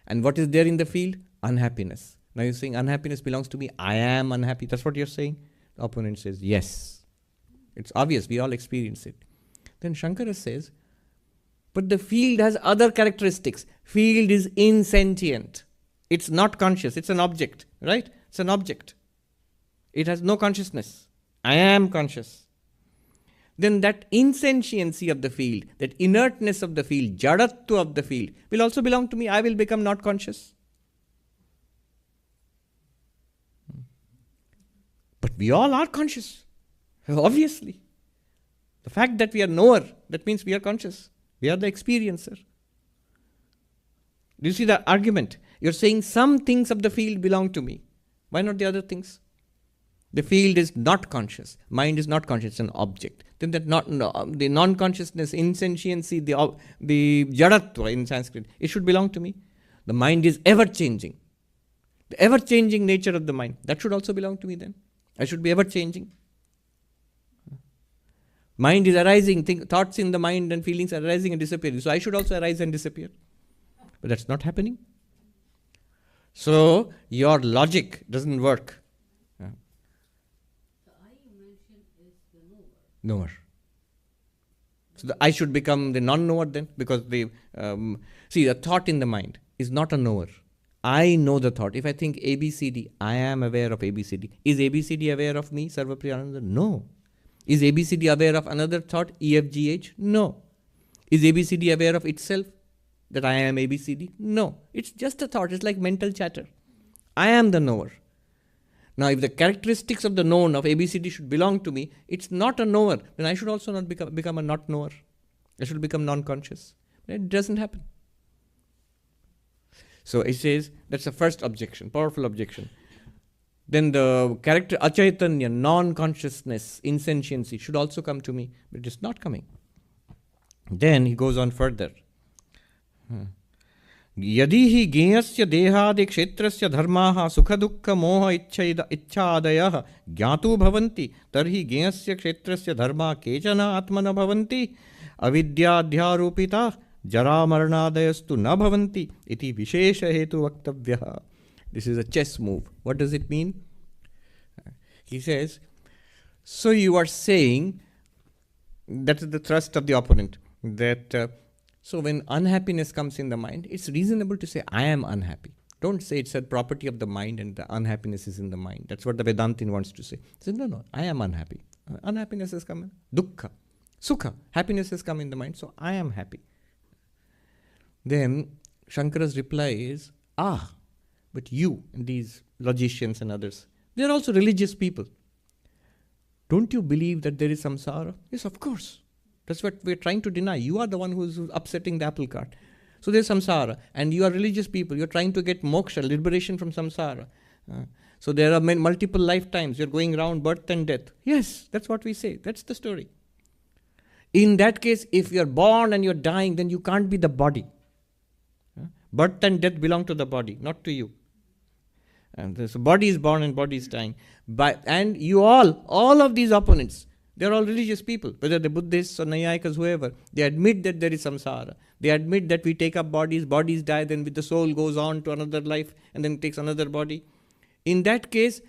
S1: And what is there in the field? Unhappiness. Now you're saying unhappiness belongs to me. I am unhappy. That's what you're saying? The opponent says, yes. It's obvious. We all experience it. Then Shankara says, but the field has other characteristics. Field is insentient. It's not conscious. It's an object, right? It's an object. It has no consciousness. I am conscious. Then that insentiency of the field, that inertness of the field, jadatva of the field, will also belong to me. I will become not conscious. But we all are conscious. Obviously. The fact that we are knower, that means we are conscious. We are the experiencer. Do you see the argument? You're saying some things of the field belong to me. Why not the other things? The field is not conscious. Mind is not conscious. It's an object. Then that the non-consciousness, insentiency, the jadatva in Sanskrit, it should belong to me. The mind is ever-changing. The ever-changing nature of the mind, that should also belong to me then. I should be ever-changing. Mind is arising, thoughts in the mind and feelings are arising and disappearing. So I should also arise and disappear. But that's not happening. So your logic doesn't work.
S2: The I you mentioned is the knower.
S1: Knower. So I should become the non-knower then, because the thought in the mind is not a knower. I know the thought. If I think ABCD, I am aware of ABCD. Is ABCD aware of me, Sarvapriyananda? No. Is ABCD aware of another thought, EFGH? No. Is ABCD aware of itself, that I am ABCD? No. It's just a thought. It's like mental chatter. I am the knower. Now, if the characteristics of the known of ABCD should belong to me, it's not a knower. Then I should also not become a not knower. I should become non-conscious. It doesn't happen. So it says, that's the first objection, powerful objection. Then the character achaitanya, non-consciousness, insentiency should also come to me, but it is not coming. Then he goes on further. Yadi hi gyasya dehadi kshetrasya dharmaha sukha dukkha moha ichchadayah gyatu bhavanti tarhi gyasya kshetrasya dharma kechana atmana bhavanti avidyadhyarupita jara marnadayastu na bhavanti iti vishesha hetu vaktavyaha. This is a chess move. What does it mean? He says, so you are saying, that is the thrust of the opponent, that so when unhappiness comes in the mind, it's reasonable to say, I am unhappy. Don't say it's a property of the mind and the unhappiness is in the mind. That's what the Vedantin wants to say. He says, no, I am unhappy. Unhappiness has come in. Dukkha. Sukha. Happiness has come in the mind, so I am happy. Then Shankara's reply is, but you, and these logicians and others, they are also religious people. Don't you believe that there is samsara? Yes, of course. That's what we're trying to deny. You are the one who's upsetting the apple cart. So there's samsara, and you are religious people. You're trying to get moksha, liberation from samsara. So there are multiple lifetimes. You're going around birth and death. Yes, that's what we say. That's the story. In that case, if you're born and you're dying, then you can't be the body. Birth and death belong to the body, not to you. And this body is born and body is dying. And you all of these opponents, they're all religious people, whether they're Buddhists or Nayayikas, whoever. They admit that there is samsara. They admit that we take up bodies die, then the soul goes on to another life and then takes another body. In that case,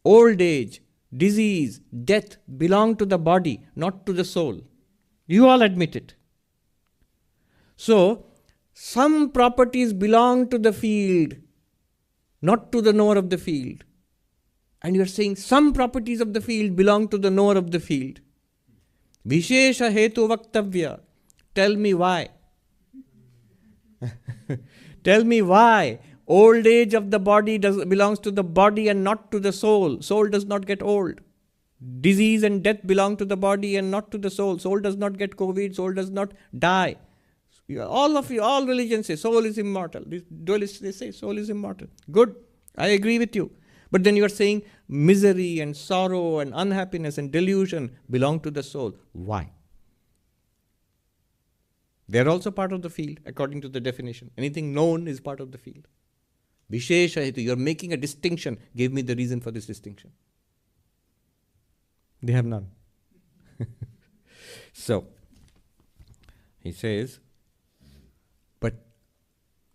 S1: old age, disease, death belong to the body, not to the soul. You all admit it. So, some properties belong to the field, not to the knower of the field. And you are saying some properties of the field belong to the knower of the field. Vishesha hetu vaktavya. Tell me why. Tell me why. Old age of the body belongs to the body and not to the soul. Soul does not get old. Disease and death belong to the body and not to the soul. Soul does not get COVID. Soul does not die. All religions say soul is immortal. These dualists, they say soul is immortal. Good. I agree with you. But then you are saying misery and sorrow and unhappiness and delusion belong to the soul. Why? They are also part of the field, according to the definition. Anything known is part of the field. Vishesha hetu, you are making a distinction. Give me the reason for this distinction. They have none. So, he says, but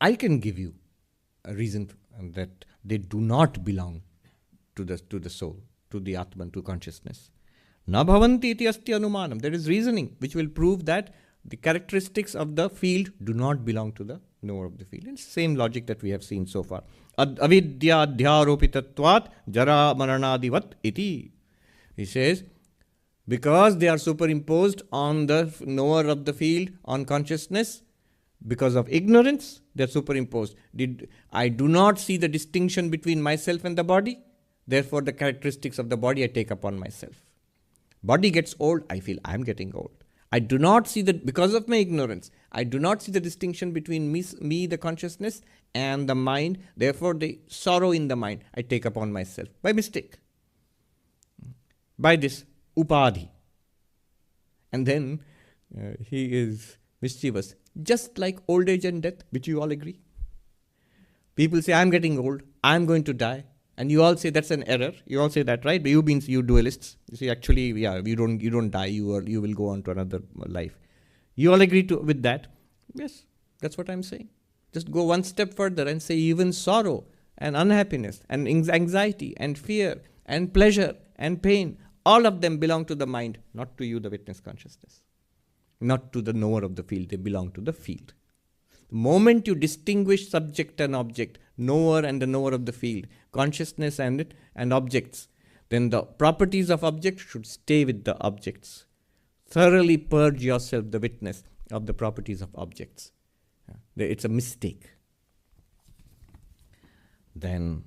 S1: I can give you a reason that they do not belong to the soul, to the Atman, to consciousness. Na bhavanti iti asti anumanam. There is reasoning which will prove that the characteristics of the field do not belong to the knower of the field. It's the same logic that we have seen so far. Avidya adhyaropitatvat jara maranadivat iti. He says, because they are superimposed on the knower of the field, on consciousness, because of ignorance, they are superimposed. I do not see the distinction between myself and the body. Therefore, the characteristics of the body I take upon myself. Body gets old, I feel I am getting old. I do not see because of my ignorance, I do not see the distinction between me, the consciousness, and the mind. Therefore, the sorrow in the mind I take upon myself by mistake. By this upadhi. And then he is mischievous. Just like old age and death, which you all agree. People say, I'm getting old, I'm going to die. And you all say that's an error. You all say that, right? But you dualists. You say, actually, you don't die, you will go on to another life. You all agree with that? Yes, that's what I'm saying. Just go one step further and say even sorrow and unhappiness and anxiety and fear and pleasure and pain, all of them belong to the mind, not to you, the witness consciousness. Not to the knower of the field, they belong to the field. The moment you distinguish subject and object, knower and the knower of the field, consciousness and objects, then the properties of objects should stay with the objects. Thoroughly purge yourself, the witness, of the properties of objects. It's a mistake. Then,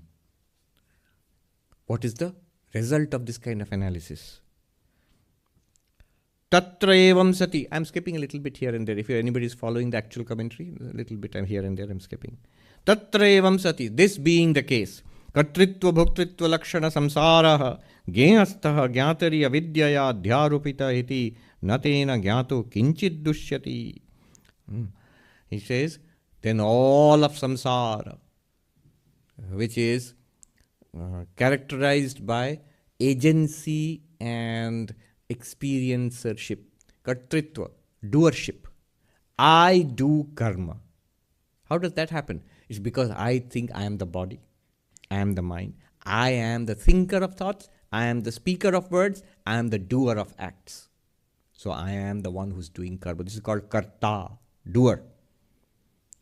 S1: what is the result of this kind of analysis? Tatra evam sati. I'm skipping a little bit here and there. If anybody is following the actual commentary, a little bit I'm here and there, I'm skipping. Tatra evam sati. This being the case. Kartritva bhoktritva lakshana samsaraha gyastaha gyatari avidyaya dhyarupita iti natena gyato kinchid dushyati. He says, then all of samsara, which is characterized by agency and experiencership, kartritva, doership. I do karma. How does that happen? It's because I think I am the body, I am the mind, I am the thinker of thoughts, I am the speaker of words, I am the doer of acts. So I am the one who's doing karma. This is called karta, doer.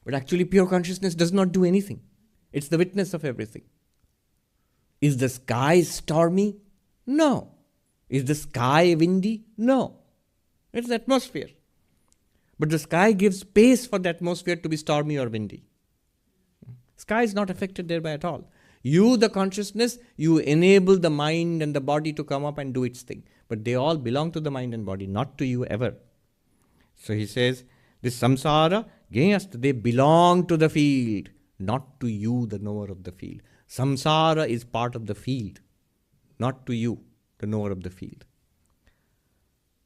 S1: But actually pure consciousness does not do anything. It's the witness of everything. Is the sky stormy? No. Is the sky windy? No. It's the atmosphere. But the sky gives space for the atmosphere to be stormy or windy. Sky is not affected thereby at all. You, the consciousness, you enable the mind and the body to come up and do its thing. But they all belong to the mind and body, not to you ever. So he says, this samsara, they belong to the field, not to you, the knower of the field. Samsara is part of the field, not to you, the knower of the field.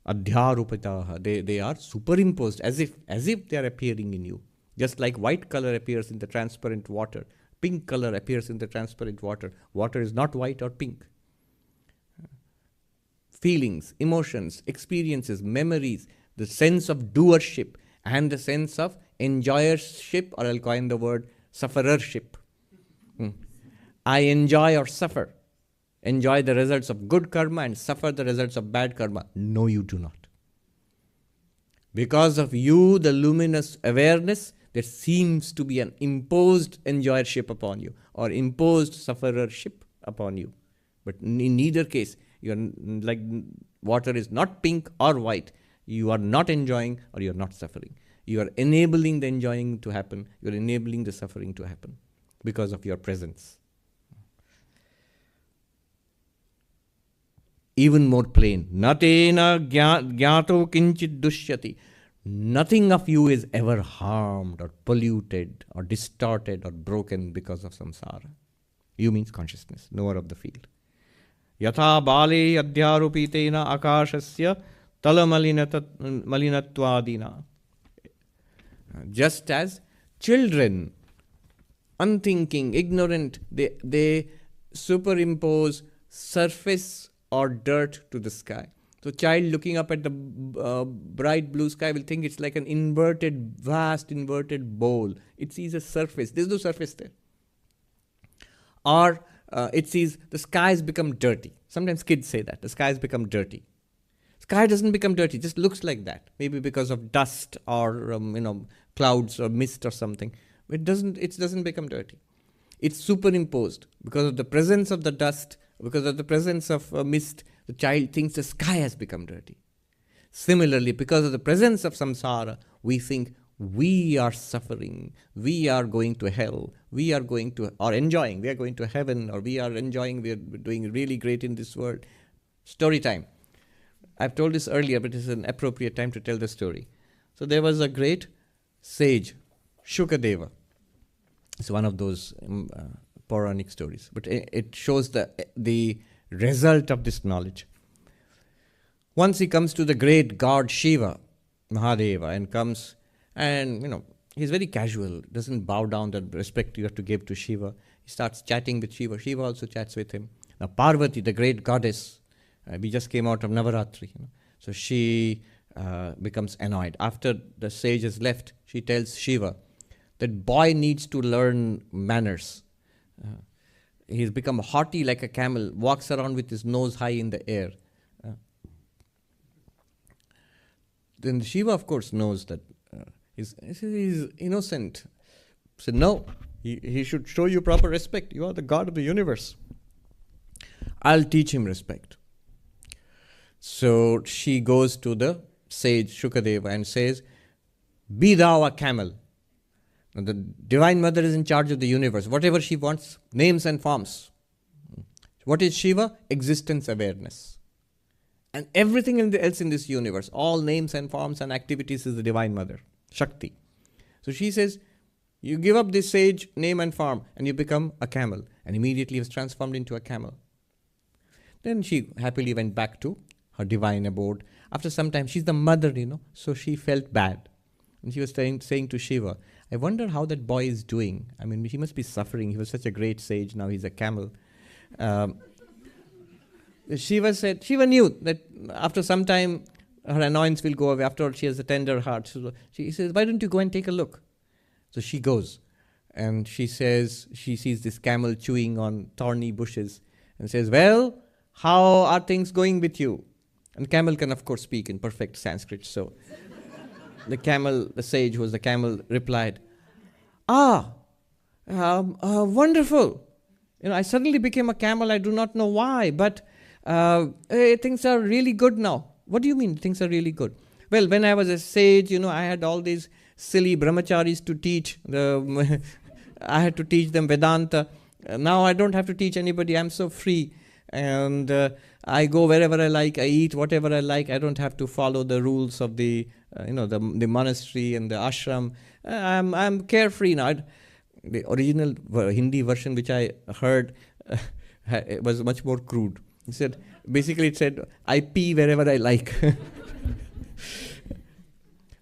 S1: Adhyarupataha. They are superimposed as if they are appearing in you. Just like white color appears in the transparent water, pink color appears in the transparent water. Water is not white or pink. Feelings, emotions, experiences, memories, the sense of doership and the sense of enjoyership, or I'll coin the word sufferership. I enjoy or suffer. Enjoy the results of good karma and suffer the results of bad karma. No, you do not. Because of you, the luminous awareness, there seems to be an imposed enjoyership upon you or imposed sufferership upon you. But in neither case, you are like water is not pink or white. You are not enjoying or you are not suffering. You are enabling the enjoying to happen. You are enabling the suffering to happen because of your presence. Even more plain. Natena gyato kinchit dushyati. Nothing of you is ever harmed or polluted or distorted or broken because of samsara. You means consciousness, knower of the field. Yatha bale adhyarupitena akashasya talamalinatvadina. Just as children, unthinking, ignorant, they superimpose surface or dirt to the sky. So child looking up at the bright blue sky will think it's like an vast inverted bowl. It sees a surface. There's no surface there. Or it sees the sky has become dirty. Sometimes kids say that. The sky has become dirty. Sky doesn't become dirty. It just looks like that. Maybe because of dust or clouds or mist or something. It doesn't become dirty. It's superimposed. Because of the presence of the dust, because of the presence of mist, the child thinks the sky has become dirty. Similarly, because of the presence of samsara, we think we are suffering, we are going to hell, we are going to, or enjoying, we are going to heaven, or we are enjoying, we are doing really great in this world. Story time. I've told this earlier, but it's an appropriate time to tell the story. So there was a great sage, Shukadeva. It's one of those Puranic stories, but it shows the result of this knowledge. Once he comes to the great god Shiva, Mahadeva, and comes and, he's very casual, doesn't bow down the respect you have to give to Shiva. He starts chatting with Shiva. Shiva also chats with him. Now Parvati, the great goddess, we just came out of Navaratri, so she becomes annoyed. After the sage has left, she tells Shiva that boy needs to learn manners. He's become haughty like a camel, walks around with his nose high in the air. Then Shiva, of course, knows that he's innocent. He said, no, he should show you proper respect. You are the god of the universe. I'll teach him respect. So she goes to the sage Shukadeva and says, be thou a camel. Now, the Divine Mother is in charge of the universe. Whatever she wants, names and forms. What is Shiva? Existence awareness. And everything else in this universe, all names and forms and activities, is the Divine Mother, Shakti. So she says, you give up this sage name and form and you become a camel. And immediately was transformed into a camel. Then she happily went back to her divine abode. After some time, she's the mother, so she felt bad. And she was saying to Shiva, I wonder how that boy is doing. I mean, he must be suffering. He was such a great sage. Now he's a camel. Shiva knew that after some time, her annoyance will go away. After all, she has a tender heart. So she says, why don't you go and take a look? So she goes. And she says, she sees this camel chewing on thorny bushes. And says, well, how are things going with you? And camel can, of course, speak in perfect Sanskrit. So the sage who was the camel, replied, wonderful. I suddenly became a camel. I do not know why, but things are really good now. What do you mean things are really good? Well, when I was a sage, I had all these silly brahmacharis to teach. I had to teach them Vedanta. Now I don't have to teach anybody. I'm so free. And I go wherever I like. I eat whatever I like. I don't have to follow the rules of the monastery and the ashram. I'm carefree now. The original Hindi version which I heard was much more crude. He said, basically it said, I pee wherever I like.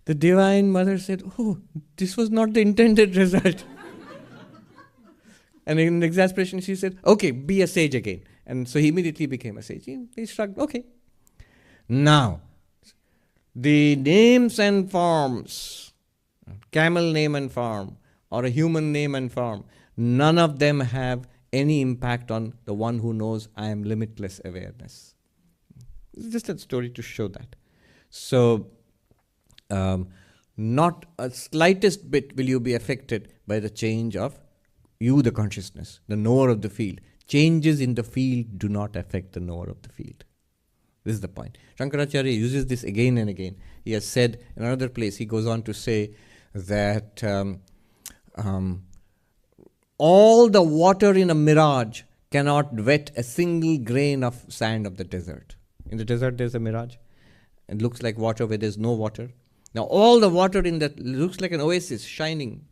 S1: The Divine Mother said, oh, this was not the intended result. And in exasperation, she said, okay, be a sage again. And so he immediately became a sage. He shrugged, okay. Now, the names and forms, camel name and form, or a human name and form, none of them have any impact on the one who knows I am limitless awareness. It's just a story to show that. So, not a slightest bit will you be affected by the change of you, the consciousness, the knower of the field. Changes in the field do not affect the knower of the field. This is the point. Shankaracharya uses this again and again. He has said in another place, he goes on to say that all the water in a mirage cannot wet a single grain of sand of the desert. In the desert there's a mirage. It looks like water where there's no water. Now all the water in that looks like an oasis shining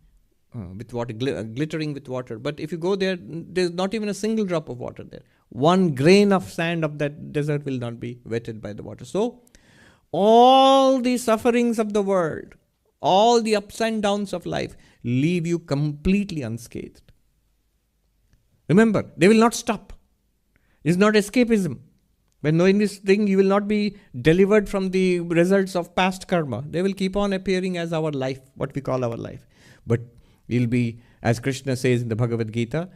S1: with water, glittering with water. But if you go there, there's not even a single drop of water there. One grain of sand of that desert will not be wetted by the water. So all the sufferings of the world, all the ups and downs of life leave you completely unscathed. Remember, they will not stop. It's not escapism. When knowing this thing, you will not be delivered from the results of past karma. They will keep on appearing as our life, what we call our life. But we'll be, as Krishna says in the Bhagavad Gita,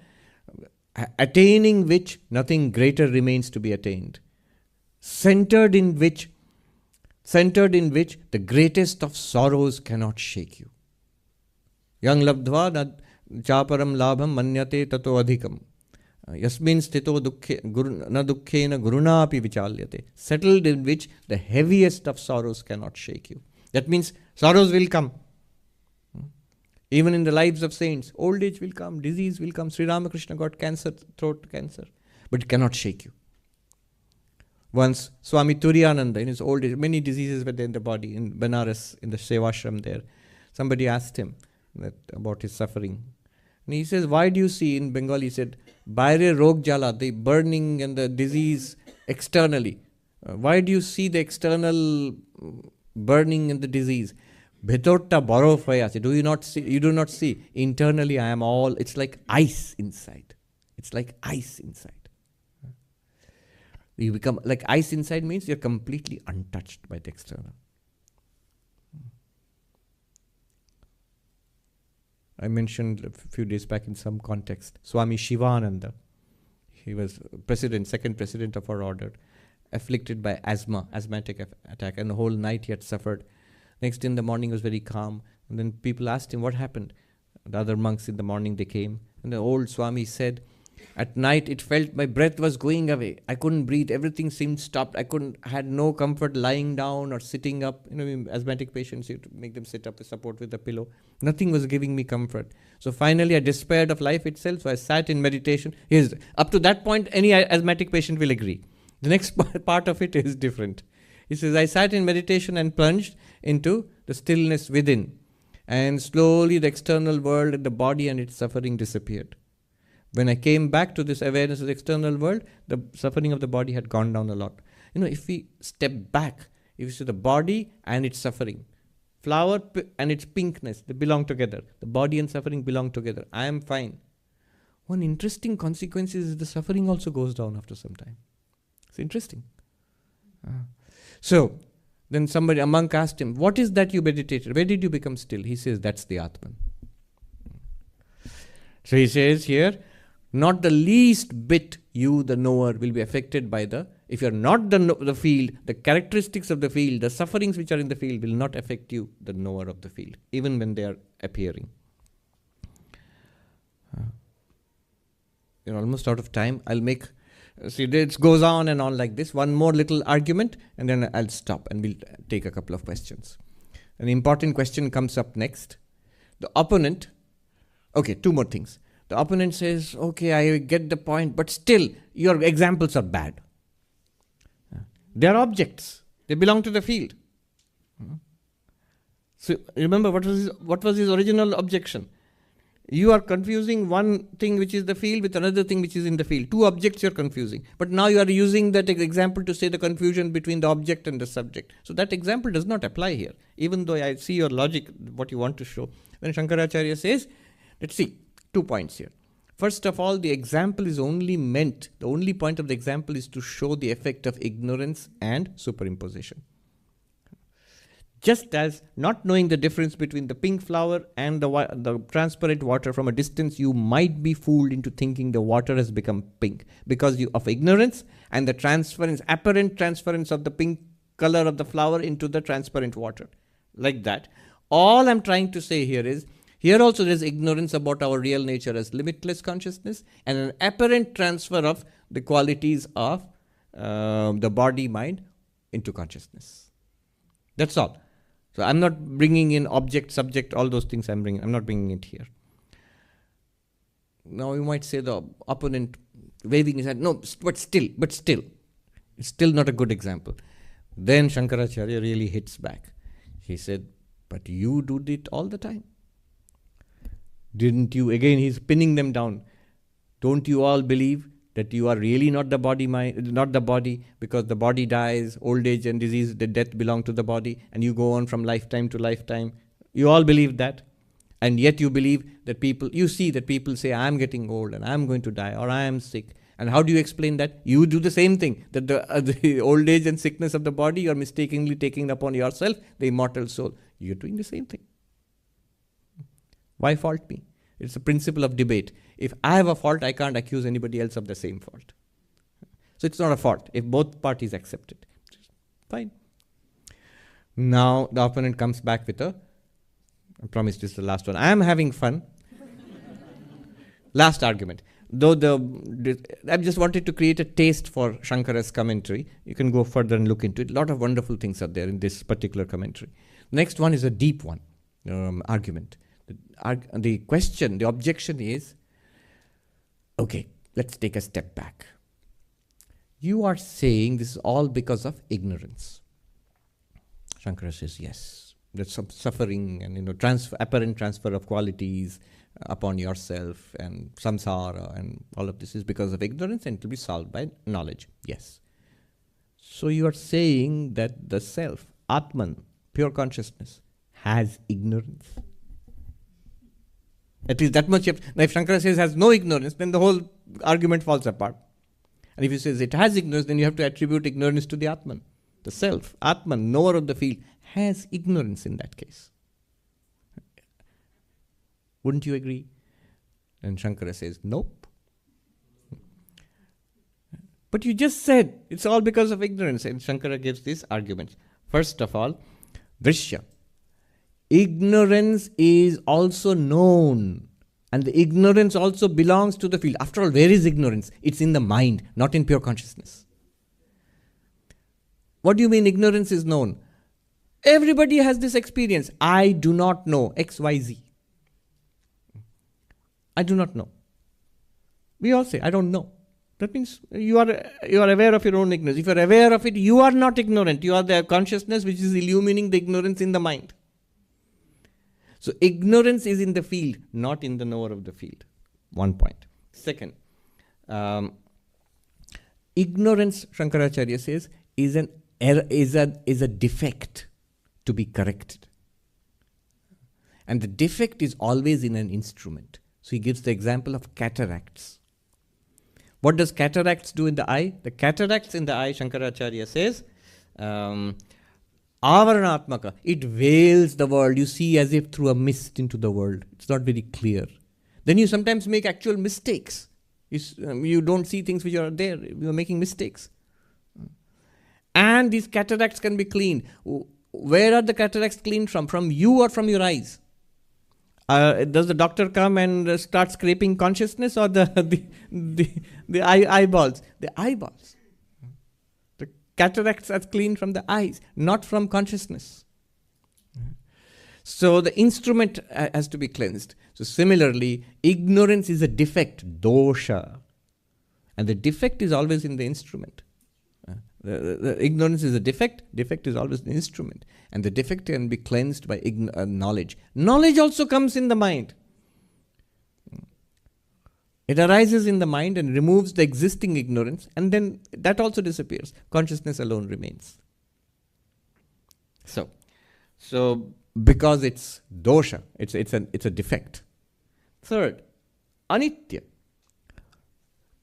S1: attaining which nothing greater remains to be attained. Centered in which the greatest of sorrows cannot shake you. Yang labdva na chāparam labham manyate tato adhikam. Yasmin stito na dukkhena guruna api vichalyate. Settled in which the heaviest of sorrows cannot shake you. That means sorrows will come. Even in the lives of saints, old age will come, disease will come. Sri Ramakrishna got cancer, throat cancer, but it cannot shake you. Once Swami Turiyananda, in his old age, many diseases were there in the body, in Benares, in the Sevashram there. Somebody asked him about his suffering. And he says, why do you see, in Bengali, he said, Baire Rog Jala, the burning and the disease externally. Why do you see the external burning and the disease? Bhetorta borof hoye ache. Do you not see? You do not see. Internally, I am all, it's like ice inside. It's like ice inside. You become, like ice inside means you're completely untouched by the external. I mentioned a few days back in some context, Swami Shivananda. He was second president of our order, afflicted by asthmatic attack, and the whole night he had suffered. Next in the morning he was very calm, and then people asked him what happened. The other monks in the morning they came, and the old Swami said, at night it felt my breath was going away. I couldn't breathe. Everything seemed stopped. Had no comfort lying down or sitting up. Asthmatic patients, you have to make them sit up, support with a pillow. Nothing was giving me comfort. So finally I despaired of life itself. So I sat in meditation. Up to that point, any asthmatic patient will agree. The next part of it is different. He says, I sat in meditation and plunged into the stillness within. And slowly the external world and the body and its suffering disappeared. When I came back to this awareness of the external world, the suffering of the body had gone down a lot. If we step back, if you see the body and its suffering, flower and its pinkness, they belong together. The body and suffering belong together. I am fine. One interesting consequence is the suffering also goes down after some time. It's interesting. So, then a monk asked him, what is that you meditated? Where did you become still? He says, that's the Atman. So he says here, not the least bit you, the knower, will be affected by if you are not the field, the characteristics of the field, the sufferings which are in the field will not affect you, the knower of the field, even when they are appearing. You're almost out of time. I'll make, it goes on and on like this. One more little argument and then I'll stop and we'll take a couple of questions. An important question comes up next. The opponent, okay, two more things. The opponent says, okay, I get the point, but still, your examples are bad. They are objects. They belong to the field. So, remember, what was his original objection? You are confusing one thing which is the field with another thing which is in the field. Two objects you are confusing. But now you are using that example to say the confusion between the object and the subject. So that example does not apply here. Even though I see your logic, what you want to show. When Shankaracharya says, let's see, 2 points here. First of all, the example is only meant, the only point of the example is to show the effect of ignorance and superimposition. Just as not knowing the difference between the pink flower and the transparent water from a distance, you might be fooled into thinking the water has become pink because of ignorance and the apparent transference of the pink color of the flower into the transparent water. Like that. All I'm trying to say here is, here also there is ignorance about our real nature as limitless consciousness and an apparent transfer of the qualities of the body, mind into consciousness. That's all. So I'm not bringing in object, subject, all those things I'm not bringing it here. Now you might say the opponent waving his hand, no, but still, it's still not a good example. Then Shankaracharya really hits back. He said, but you do it all the time. Didn't you? Again, he's pinning them down. Don't you all believe that you are really not the body, not the body, because the body dies, old age and disease, the death belong to the body, and you go on from lifetime to lifetime. You all believe that. And yet you believe that you see that people say, I'm getting old and I'm going to die or I am sick. And how do you explain that? You do the same thing, that the old age and sickness of the body, you are mistakenly taking upon yourself, the immortal soul. You're doing the same thing. Why fault me? It's a principle of debate. If I have a fault, I can't accuse anybody else of the same fault. So it's not a fault if both parties accept it. Fine. Now the opponent comes back with I promise this is the last one. I am having fun. Last argument. Though I just wanted to create a taste for Shankara's commentary. You can go further and look into it. A lot of wonderful things are there in this particular commentary. Next one is a deep one, argument. The question, the objection is, okay, let's take a step back. You are saying this is all because of ignorance. Shankara says, yes. There's some suffering and apparent transfer of qualities upon yourself and samsara and all of this is because of ignorance and it will be solved by knowledge. Yes. So you are saying that the self, Atman, pure consciousness, has ignorance. At least that much. If Shankara says has no ignorance, then the whole argument falls apart. And if he says it has ignorance, then you have to attribute ignorance to the Atman. The self, Atman, knower of the field, has ignorance in that case. Wouldn't you agree? And Shankara says, nope. But you just said it's all because of ignorance. And Shankara gives these arguments. First of all, Drishya. Ignorance is also known. And the ignorance also belongs to the field. After all, where is ignorance? It's in the mind, not in pure consciousness. What do you mean ignorance is known? Everybody has this experience. I do not know X, Y, Z. I do not know. We all say, I don't know. That means you are aware of your own ignorance. If you are aware of it, you are not ignorant. You are the consciousness which is illumining the ignorance in the mind. So ignorance is in the field, not in the knower of the field. 1 point. Second, ignorance, Shankaracharya says, is a defect to be corrected. And the defect is always in an instrument. So he gives the example of cataracts. What does cataracts do in the eye? The cataracts in the eye, Shankaracharya says, avaranatmaka, it veils the world. You see as if through a mist into the world. It's not very clear. Then you sometimes make actual mistakes. You don't see things which are there. You are making mistakes. And these cataracts can be cleaned. Where are the cataracts cleaned from? From you or from your eyes? Does the doctor come and start scraping consciousness or the eyeballs? The eyeballs. The cataracts are cleaned from the eyes, not from consciousness. So the instrument has to be cleansed. So similarly, ignorance is a defect, dosha. And the defect is always in the instrument. The ignorance is a defect is always the instrument. And the defect can be cleansed by knowledge. Knowledge also comes in the mind. It arises in the mind and removes the existing ignorance, and then that also disappears. Consciousness alone remains. So because it's dosha, it's a defect. Third, anitya.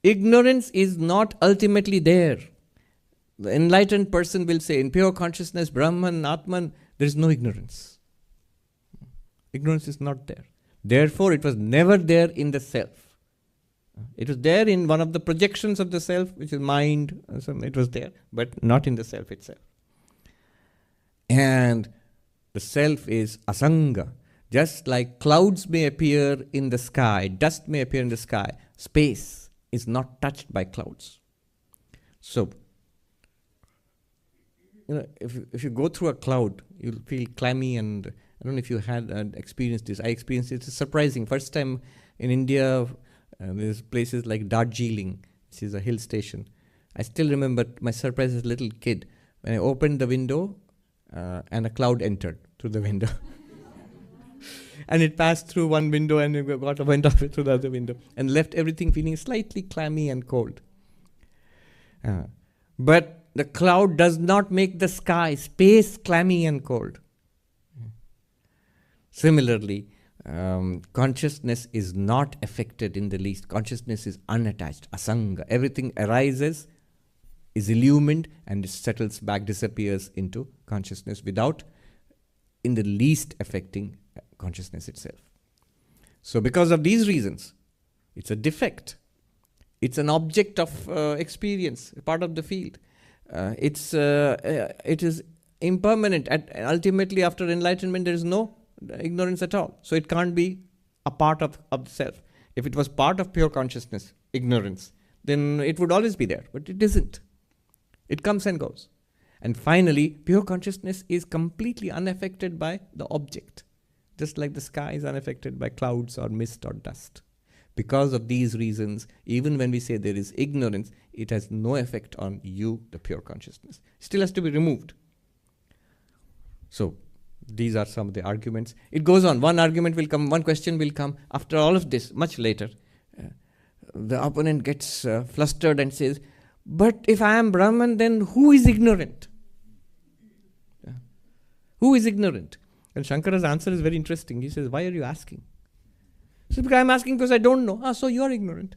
S1: Ignorance is not ultimately there. The enlightened person will say, in pure consciousness, Brahman, Atman, there is no ignorance. Ignorance is not there. Therefore, it was never there in the self. It was there in one of the projections of the self, which is mind. It was there, but not in the self itself. And the self is asanga. Just like clouds may appear in the sky, dust may appear in the sky, space is not touched by clouds. So, if you go through a cloud, you'll feel clammy, and I don't know if you had experienced this. I experienced it. It's surprising. First time in India, there's places like Darjeeling, which is a hill station. I still remember my surprise as a little kid when I opened the window and a cloud entered through the window. And it passed through one window and it went off through the other window and left everything feeling slightly clammy and cold. But the cloud does not make the space clammy and cold. Similarly, consciousness is not affected in the least. Consciousness is unattached, asanga. Everything arises, is illumined, and it settles back, disappears into consciousness without in the least affecting consciousness itself. So because of these reasons, it's a defect. It's an object of experience, a part of the field. It is impermanent. Ultimately, after enlightenment, there is no ignorance at all. So it can't be a part of the self. If it was part of pure consciousness, ignorance, then it would always be there. But it isn't. It comes and goes. And finally, pure consciousness is completely unaffected by the object. Just like the sky is unaffected by clouds or mist or dust. Because of these reasons, even when we say there is ignorance, it has no effect on you, the pure consciousness. It still has to be removed. So, these are some of the arguments. It goes on. One argument will come, one question will come. After all of this, much later, the opponent gets flustered and says, but if I am Brahman, then who is ignorant? Who is ignorant? And Shankara's answer is very interesting. He says, why are you asking? He says, because I am asking because I don't know. So you are ignorant.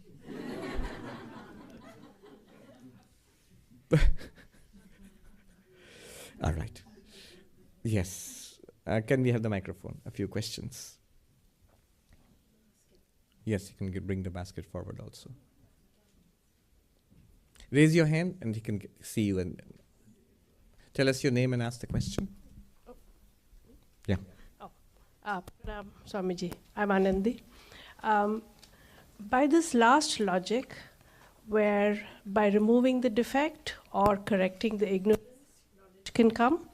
S1: All right. Yes. Can we have the microphone? A few questions. Yes, you can bring the basket forward also. Raise your hand and he can see you and tell us your name and ask the question. Yeah.
S3: Swamiji, I'm Anandi. By this last logic, where by removing the defect or correcting the ignorance, knowledge can come,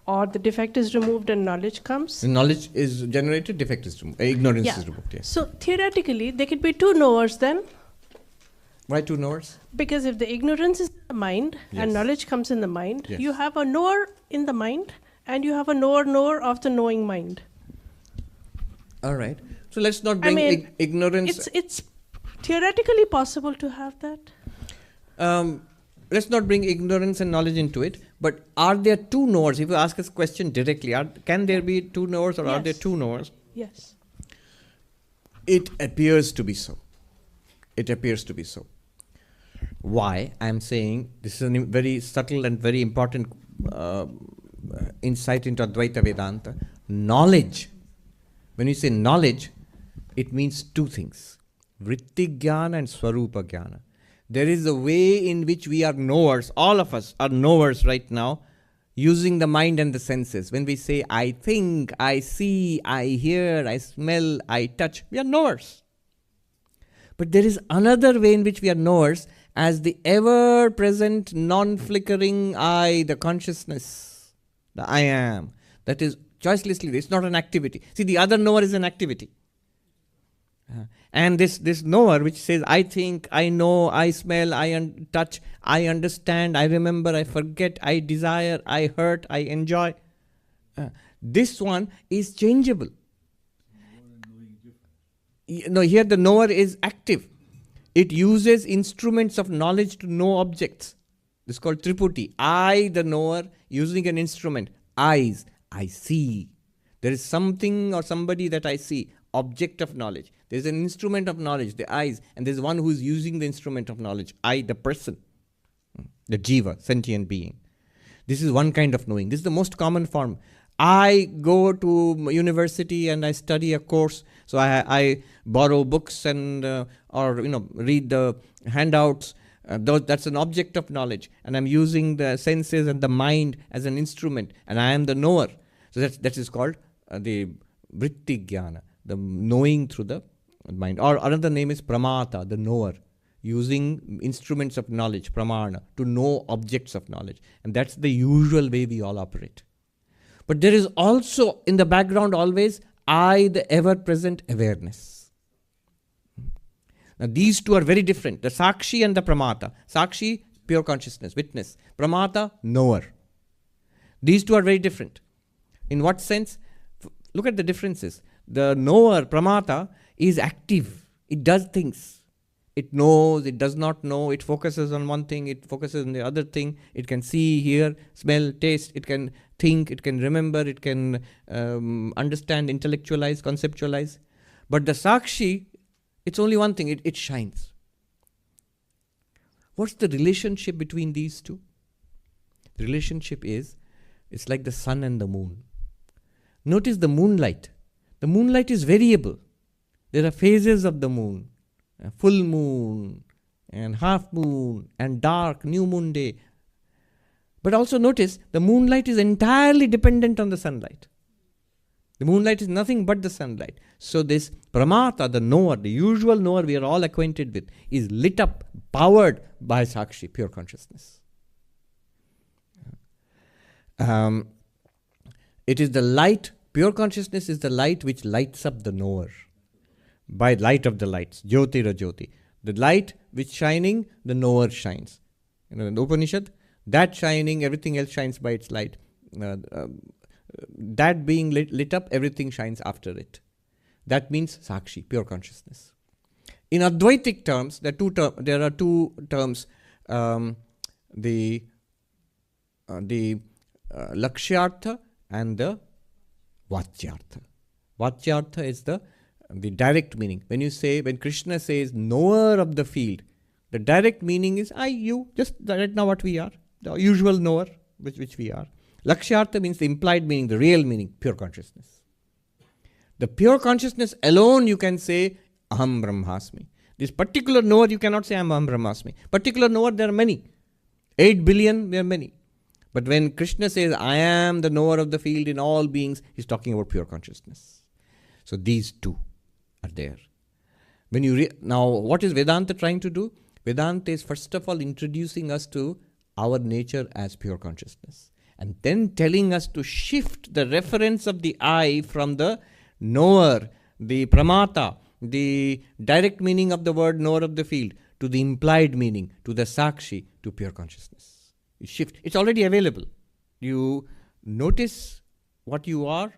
S3: or the defect is removed and knowledge comes?
S1: The knowledge is generated, defect is removed, ignorance is removed, yes.
S3: So theoretically, there could be two knowers then?
S1: Why two knowers?
S3: Because if the ignorance is in the mind and knowledge comes in the mind, you have a knower in the mind and you have a knower of the knowing mind.
S1: All right. So let's not bring ignorance.
S3: It's theoretically possible to have that.
S1: Let's not bring ignorance and knowledge into it. But are there two knowers? If you ask us a question directly, can there be two knowers or are there two knowers?
S3: Yes.
S1: It appears to be so. It appears to be so. Why? I'm saying this is a very subtle and very important insight into Advaita Vedanta. Knowledge. When you say knowledge, it means two things. Vritti jnana and swarupa jnana. There is a way in which we are knowers. All of us are knowers right now, using the mind and the senses. When we say, I think, I see, I hear, I smell, I touch, we are knowers. But there is another way in which we are knowers as the ever-present, non-flickering I, the consciousness, the I am. That is choicelessly, it's not an activity. See, the other knower is an activity. And this knower which says, I think, I know, I smell, I touch, I understand, I remember, I forget, I desire, I hurt, I enjoy. This one is changeable. No, here the knower is active. It uses instruments of knowledge to know objects. This is called Triputi. I, the knower, using an instrument. Eyes, I see. There is something or somebody that I see. Object of knowledge. There is an instrument of knowledge, the eyes, and there is one who is using the instrument of knowledge. I, the person, the jiva, sentient being. This is one kind of knowing. This is the most common form. I go to university and I study a course, so I borrow books and or read the handouts. That's an object of knowledge, and I'm using the senses and the mind as an instrument, and I am the knower. So that is called the vritti jnana, the knowing through the mind. Or another name is pramata, the knower, using instruments of knowledge, pramana, to know objects of knowledge, and that's the usual way we all operate. But there is also in the background always I, the ever-present awareness. Now these two are very different. The sakshi and the pramata. Sakshi, pure consciousness, witness. Pramata, knower. These two are very different. In what sense? Look at the differences. The knower, pramata, is active. It does things. It knows, it does not know, it focuses on one thing, it focuses on the other thing. It can see, hear, smell, taste, it can think, it can remember, it can understand, intellectualize, conceptualize. But the sakshi, it's only one thing, it shines. What's the relationship between these two? The relationship is, it's like the sun and the moon. Notice the moonlight. The moonlight is variable. There are phases of the moon. Full moon, and half moon, and dark, new moon day. But also notice, the moonlight is entirely dependent on the sunlight. The moonlight is nothing but the sunlight. So this pramata, the knower, the usual knower we are all acquainted with, is lit up, powered by sakshi, pure consciousness. It is the light, pure consciousness is the light which lights up the knower. By light of the lights, jyotira-jyoti. The light which shining, the knower shines. In the Upanishad, that shining, everything else shines by its light. That being lit up, everything shines after it. That means sakshi, pure consciousness. In Advaitic terms, there are two terms, the lakshyartha and the vachyartha. Vachyartha is the direct meaning. When Krishna says knower of the field, the direct meaning is I, you, just right now what we are, the usual knower which we are. Lakshyartha means the implied meaning, the real meaning, pure consciousness. The pure consciousness alone you can say aham brahmasmi. This particular knower you cannot say aham brahmasmi. Particular knower there are many. 8 billion there are many. But when Krishna says I am the knower of the field in all beings, he's talking about pure consciousness. So these two are there. Now, what is Vedanta trying to do? Vedanta is first of all introducing us to our nature as pure consciousness, and then telling us to shift the reference of the I from the knower, the pramata, the direct meaning of the word knower of the field, to the implied meaning, to the sakshi, to pure consciousness. You shift. It's already available. You notice what you are.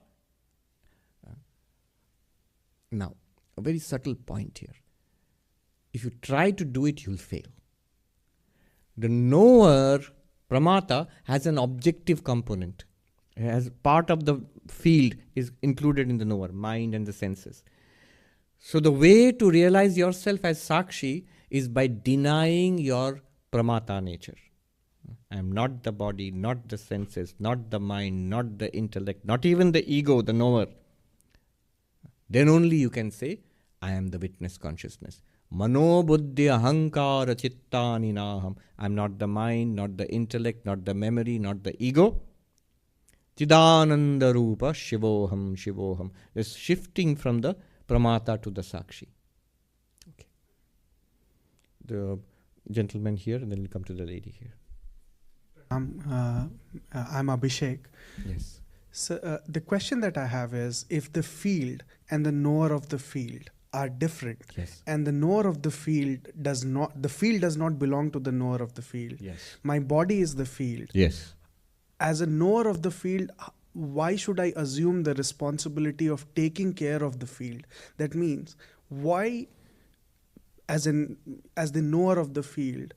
S1: Now, a very subtle point here. If you try to do it, you'll fail. The knower, pramata, has an objective component. As part of the field is included in the knower, mind and the senses. So the way to realize yourself as sakshi is by denying your pramata nature. I am not the body, not the senses, not the mind, not the intellect, not even the ego, the knower. Then only you can say, I am the witness consciousness. Mano buddhi ahankara chittani naham. I am not the mind, not the intellect, not the memory, not the ego. Chidananda rupa shivoham shivoham. It's shifting from the pramata to the sakshi. Okay. The gentleman here, and then we'll come to the lady here.
S4: I'm Abhishek.
S1: Yes.
S4: So the question that I have is, if the field and the knower of the field are different,
S1: Yes.
S4: and the knower of the field does not belong to the knower of the field.
S1: Yes.
S4: My body is the field.
S1: Yes.
S4: As a knower of the field, why should I assume the responsibility of taking care of the field? That means, why as the knower of the field,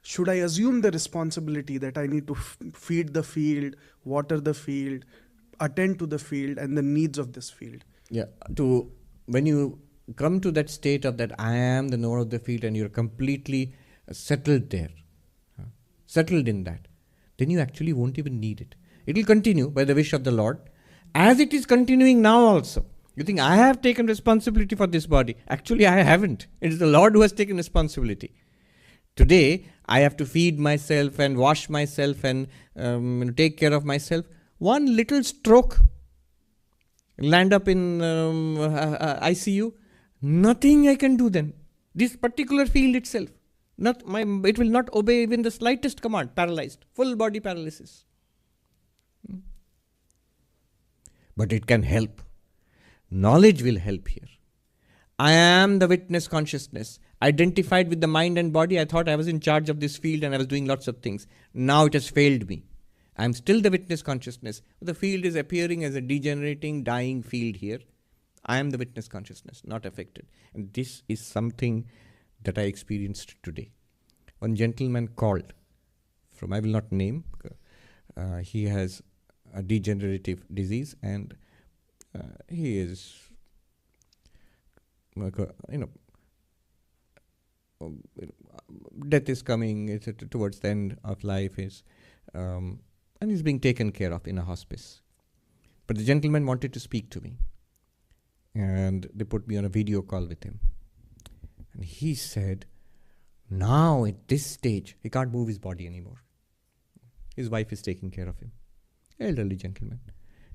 S4: should I assume the responsibility that I need to feed the field, water the field, attend to the field and the needs of this field?
S1: Yeah. When you come to that state of that I am the knower of the field and you're completely settled there, settled in that, then you actually won't even need it. It will continue by the wish of the Lord, as it is continuing now also. You think, I have taken responsibility for this body. Actually, I haven't. It is the Lord who has taken responsibility. Today, I have to feed myself and wash myself and take care of myself. One little stroke, land up in ICU, nothing I can do then. This particular field itself, it will not obey even the slightest command, paralyzed, full body paralysis. But it can help. Knowledge will help here. I am the witness consciousness. Identified with the mind and body, I thought I was in charge of this field and I was doing lots of things. Now it has failed me. I am still the witness consciousness. The field is appearing as a degenerating, dying field here. I am the witness consciousness, not affected. And this is something that I experienced today. One gentleman called from, I will not name, he has a degenerative disease and he is, death is coming towards the end of life, and he's being taken care of in a hospice. But the gentleman wanted to speak to me, and they put me on a video call with him. And he said, now at this stage, he can't move his body anymore. His wife is taking care of him. Elderly gentleman.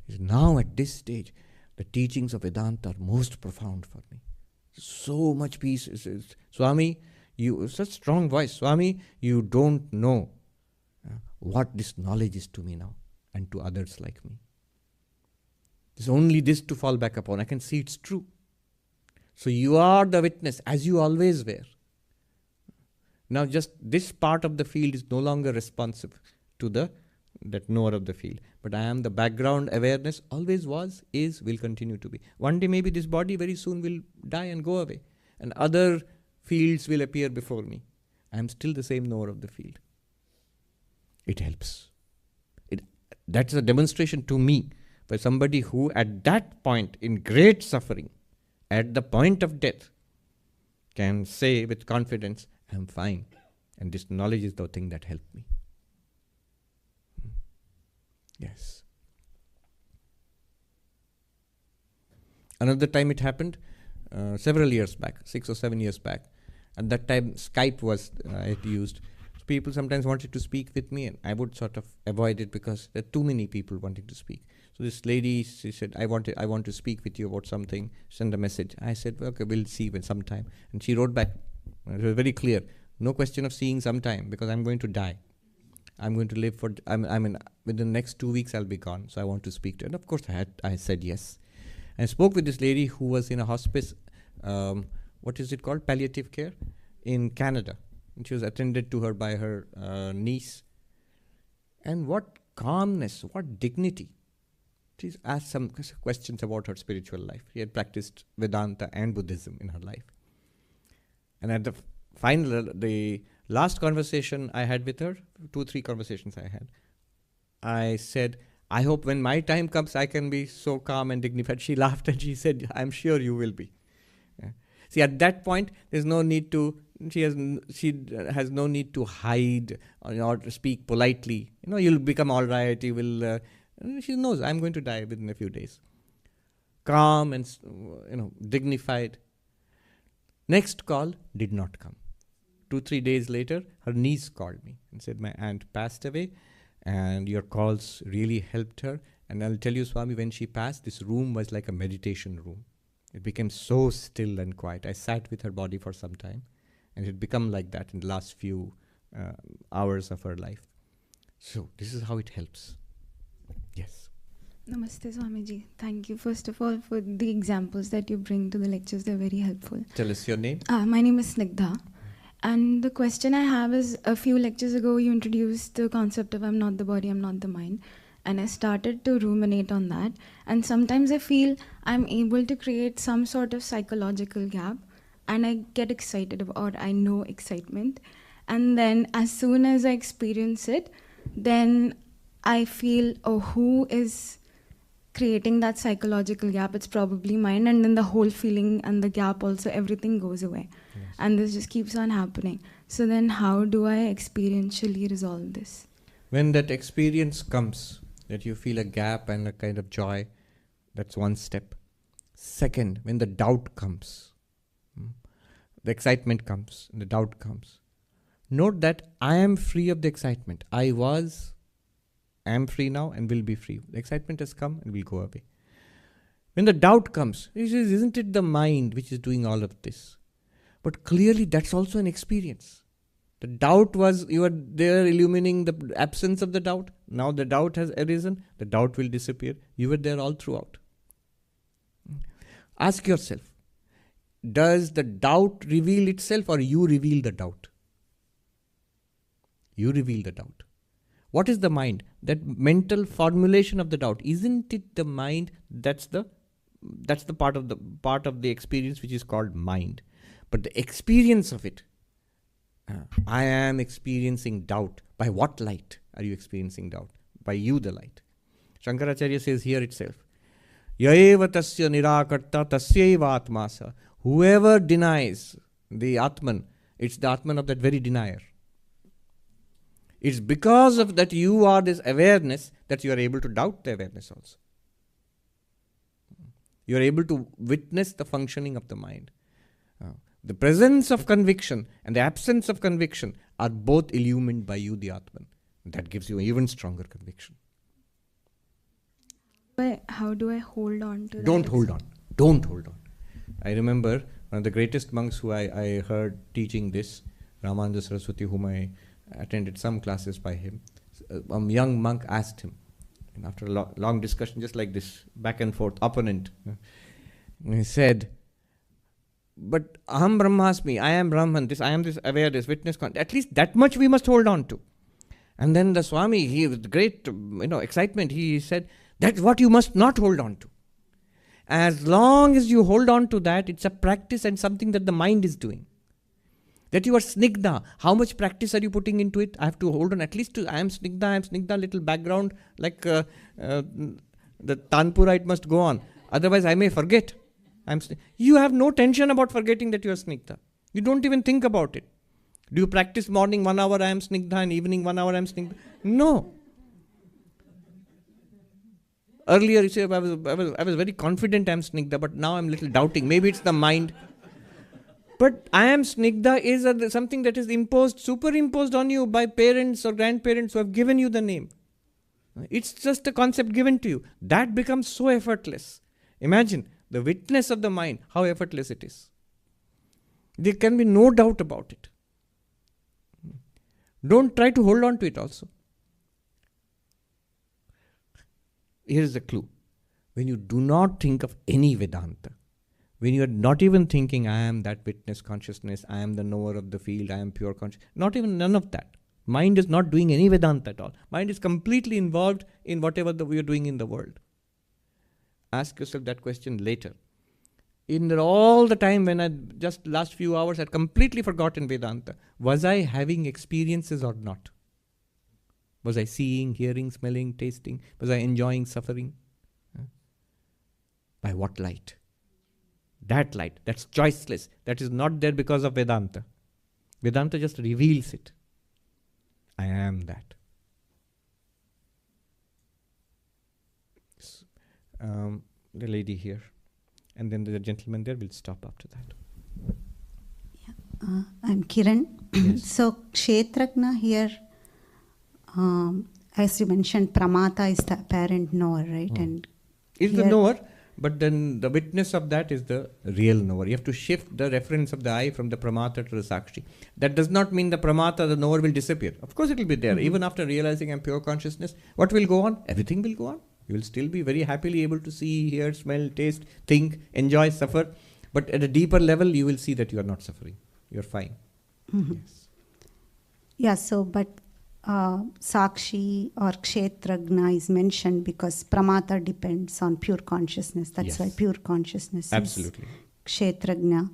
S1: He said, now at this stage, the teachings of Vedanta are most profound for me. So much peace. Swami, such strong voice. Swami, you don't know what this knowledge is to me now and to others like me. There's only this to fall back upon. I can see it's true. So you are the witness, as you always were. Now just this part of the field is no longer responsive to that knower of the field. But I am the background awareness, always was, is, will continue to be. One day maybe this body very soon will die and go away. And other fields will appear before me. I am still the same knower of the field. It helps. That's a demonstration to me by somebody who at that point in great suffering, at the point of death, can say with confidence, I am fine. And this knowledge is the thing that helped me. Yes. Another time it happened, several years back, 6 or 7 years back. At that time, Skype was used. People sometimes wanted to speak with me, and I would sort of avoid it because there are too many people wanting to speak. So this lady, she said, I want to speak with you about something. Send a message. I said, okay, we'll see when sometime. And she wrote back. It was very clear. No question of seeing sometime because I'm going to die. I'm going to live within the next 2 weeks I'll be gone. So I want to speak to her. And of course I said yes. I spoke with this lady who was in a hospice, what is it called? Palliative care in Canada. And she was attended to her by her niece. And what calmness, what dignity. She's asked some questions about her spiritual life. She had practiced Vedanta and Buddhism in her life. And at the last conversation I had with her, 2-3 conversations I had, I said, I hope when my time comes I can be so calm and dignified. She laughed and she said, I'm sure you will be. Yeah. See, at that point, there's no need to, she has no need to hide or to speak politely. You'll become all right, you will, she knows I'm going to die within a few days. Calm and, dignified. Next call did not come. 2-3 days later, her niece called me and said, my aunt passed away and your calls really helped her. And I'll tell you, Swami, when she passed, this room was like a meditation room. It became so still and quiet. I sat with her body for some time and it had become like that in the last few hours of her life. So this is how it helps. Yes.
S5: Namaste, Swamiji. Thank you, first of all, for the examples that you bring to the lectures. They're very helpful.
S1: Tell us your name.
S5: My name is Snigdha. And the question I have is, a few lectures ago, you introduced the concept of I'm not the body, I'm not the mind. And I started to ruminate on that. And sometimes I feel I'm able to create some sort of psychological gap and I get excited or I know excitement. And then as soon as I experience it, then I feel, oh, who is creating that psychological gap? It's probably mine. And then the whole feeling and the gap also, everything goes away.
S1: Yes.
S5: And this just keeps on happening. So then how do I experientially resolve this?
S1: When that experience comes, that you feel a gap and a kind of joy, that's one step. Second, when the doubt comes, the excitement comes, and the doubt comes, note that I am free of the excitement. I am free now and will be free. The excitement has come and will go away. When the doubt comes, isn't it the mind which is doing all of this? But clearly that's also an experience. The doubt was, you are there illumining the absence of the doubt. Now the doubt has arisen, the doubt will disappear. You were there all throughout. Ask yourself, does the doubt reveal itself or you reveal the doubt? You reveal the doubt. What is the mind? That mental formulation of the doubt. Isn't it the mind? That's the part of the experience which is called mind. But the experience of it, I am experiencing doubt. By what light are you experiencing doubt? By you, the light. Shankaracharya says here itself, Yaeva tasya nirakarta tasyaiva atmasa. Whoever denies the Atman, it's the Atman of that very denier. It's because of that you are this awareness that you are able to doubt the awareness also. You are able to witness the functioning of the mind. The presence of conviction and the absence of conviction are both illumined by you, the Atman. That gives you even stronger conviction.
S5: But how do I hold on to that?
S1: Don't hold on. Don't hold on. I remember one of the greatest monks who I heard teaching this, Ramananda Saraswati, whom I attended some classes by him. A young monk asked him, and after a long discussion, just like this, back and forth, opponent, he said, but aham brahmasmi, I am Brahman, I am this aware, this witness, at least that much we must hold on to. And then the Swami, he with great excitement, he said, that's what you must not hold on to. As long as you hold on to that, it's a practice and something that the mind is doing. That you are snigdha. How much practice are you putting into it? I have to hold on at least to I am snigdha, little background, like the Tanpura, it must go on. Otherwise I may forget. You have no tension about forgetting that you are snigdha. You don't even think about it. Do you practice morning 1 hour I am snigdha and evening 1 hour I am snigdha? No. Earlier, you say, I was very confident I am snigdha, but now I am little doubting. Maybe it's the mind. But I am snigdha is something that is superimposed on you by parents or grandparents who have given you the name. It's just a concept given to you. That becomes so effortless. Imagine the witness of the mind, how effortless it is. There can be no doubt about it. Don't try to hold on to it also. Here is the clue. When you do not think of any Vedanta, when you are not even thinking, I am that witness consciousness, I am the knower of the field, I am pure consciousness, not even none of that. Mind is not doing any Vedanta at all. Mind is completely involved in whatever we are doing in the world. Ask yourself that question later. In all the time when I just last few hours had completely forgotten Vedanta, was I having experiences or not? Was I seeing, hearing, smelling, tasting? Was I enjoying suffering? By what light? That light, that's choiceless. That is not there because of Vedanta. Vedanta just reveals it. I am that. The lady here. And then the gentleman there, will stop after that.
S6: Yeah. I'm Kiran.
S1: Yes.
S6: So, Kshetrajna here, as you mentioned, Pramata is the apparent knower, right? And
S1: is the knower, but then the witness of that is the real knower. You have to shift the reference of the I from the Pramata to the Sakshi. That does not mean the Pramata, the knower, will disappear. Of course it will be there. Even after realizing I'm pure consciousness, what will go on? Everything will go on. You will still be very happily able to see, hear, smell, taste, think, enjoy, suffer. But at a deeper level, you will see that you are not suffering. You are fine. Yes.
S6: Yeah, so, but Sakshi or Kshetrajna is mentioned because Pramata depends on pure consciousness. That's why pure consciousness
S1: Absolutely.
S6: is Kshetrajna.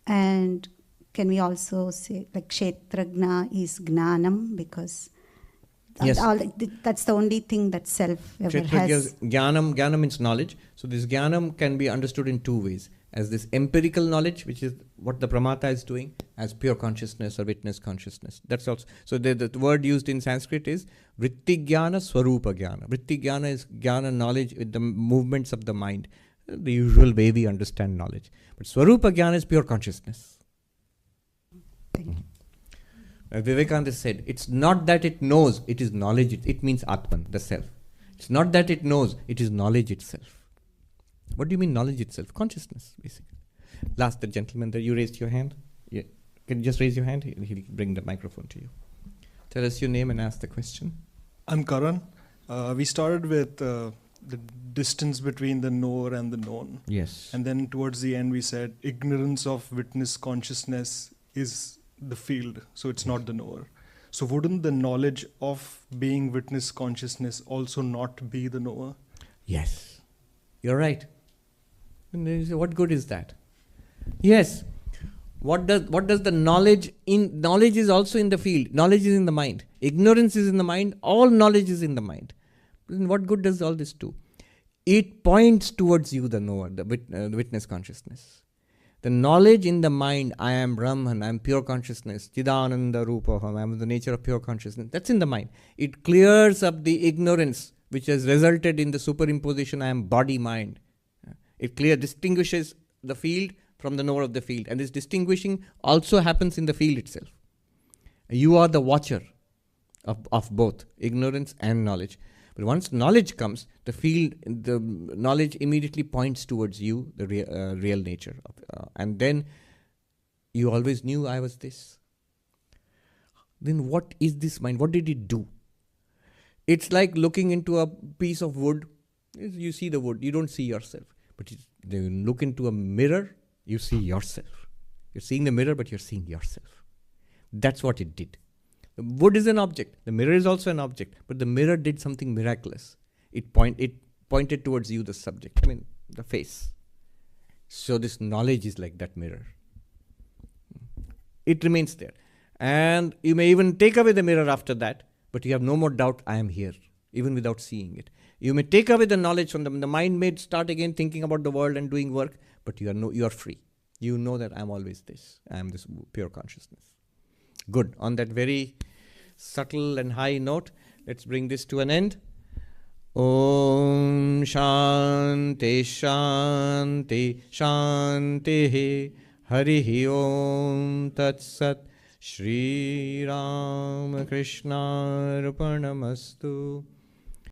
S6: And can we also say like kṣhetra-jñaṁ is jñānaṁ, because
S1: Yes.
S6: that's the only thing that self ever
S1: Ksetra
S6: has.
S1: jñānaṁ, jñānaṁ means knowledge. So this jñānaṁ can be understood in two ways. As this empirical knowledge, which is what the pramata is doing, as pure consciousness or witness consciousness. That's also. So the word used in Sanskrit is vritti jnana, swarupa jnana. Vritti jnana is jnana, knowledge with the movements of the mind, the usual way we understand knowledge. But swarupa jnana is pure consciousness.
S6: Thank you.
S1: Vivekananda said, it's not that it knows, it is knowledge. It means Atman, the self. It's not that it knows, it is knowledge itself. What do you mean knowledge itself? Consciousness, basically. Last, the gentleman there, you raised your hand. Yeah. Can you just raise your hand? He'll bring the microphone to you. Tell us your name and ask the question.
S7: I'm Karan. We started with the distance between the knower and the known.
S1: Yes.
S7: And then towards the end we said ignorance of witness consciousness is the field, so it's not the knower. So wouldn't the knowledge of being witness consciousness also not be the knower?
S1: Yes. You're right. And then you say, what good is that? Yes. What does the knowledge is also in the field. Knowledge is in the mind. Ignorance is in the mind. All knowledge is in the mind. Then what good does all this do? It points towards you, the knower, the witness consciousness. The knowledge in the mind, I am Brahman, I am pure consciousness, Chidananda Rupaham, I am the nature of pure consciousness. That's in the mind. It clears up the ignorance which has resulted in the superimposition, I am body-mind. It distinguishes the field from the knower of the field. And this distinguishing also happens in the field itself. You are the watcher of both ignorance and knowledge. But once knowledge comes, the knowledge immediately points towards you, the real nature. And then you always knew I was this. Then what is this mind? What did it do? It's like looking into a piece of wood. You see the wood, you don't see yourself. But you look into a mirror, you see yourself. You're seeing the mirror, but you're seeing yourself. That's what it did. The wood is an object. The mirror is also an object. But the mirror did something miraculous. It pointed towards you, the subject. The face. So this knowledge is like that mirror. It remains there. And you may even take away the mirror after that, but you have no more doubt, I am here, even without seeing it. You may take away the knowledge from them. The mind may start again thinking about the world and doing work, but you are free. You know that I am always this. I am this pure consciousness. Good. On that very subtle and high note, let's bring this to an end. Om Shanti Shanti Shanti Harihi Om Tat Sat Shri Ram Krishna Arpanamastu.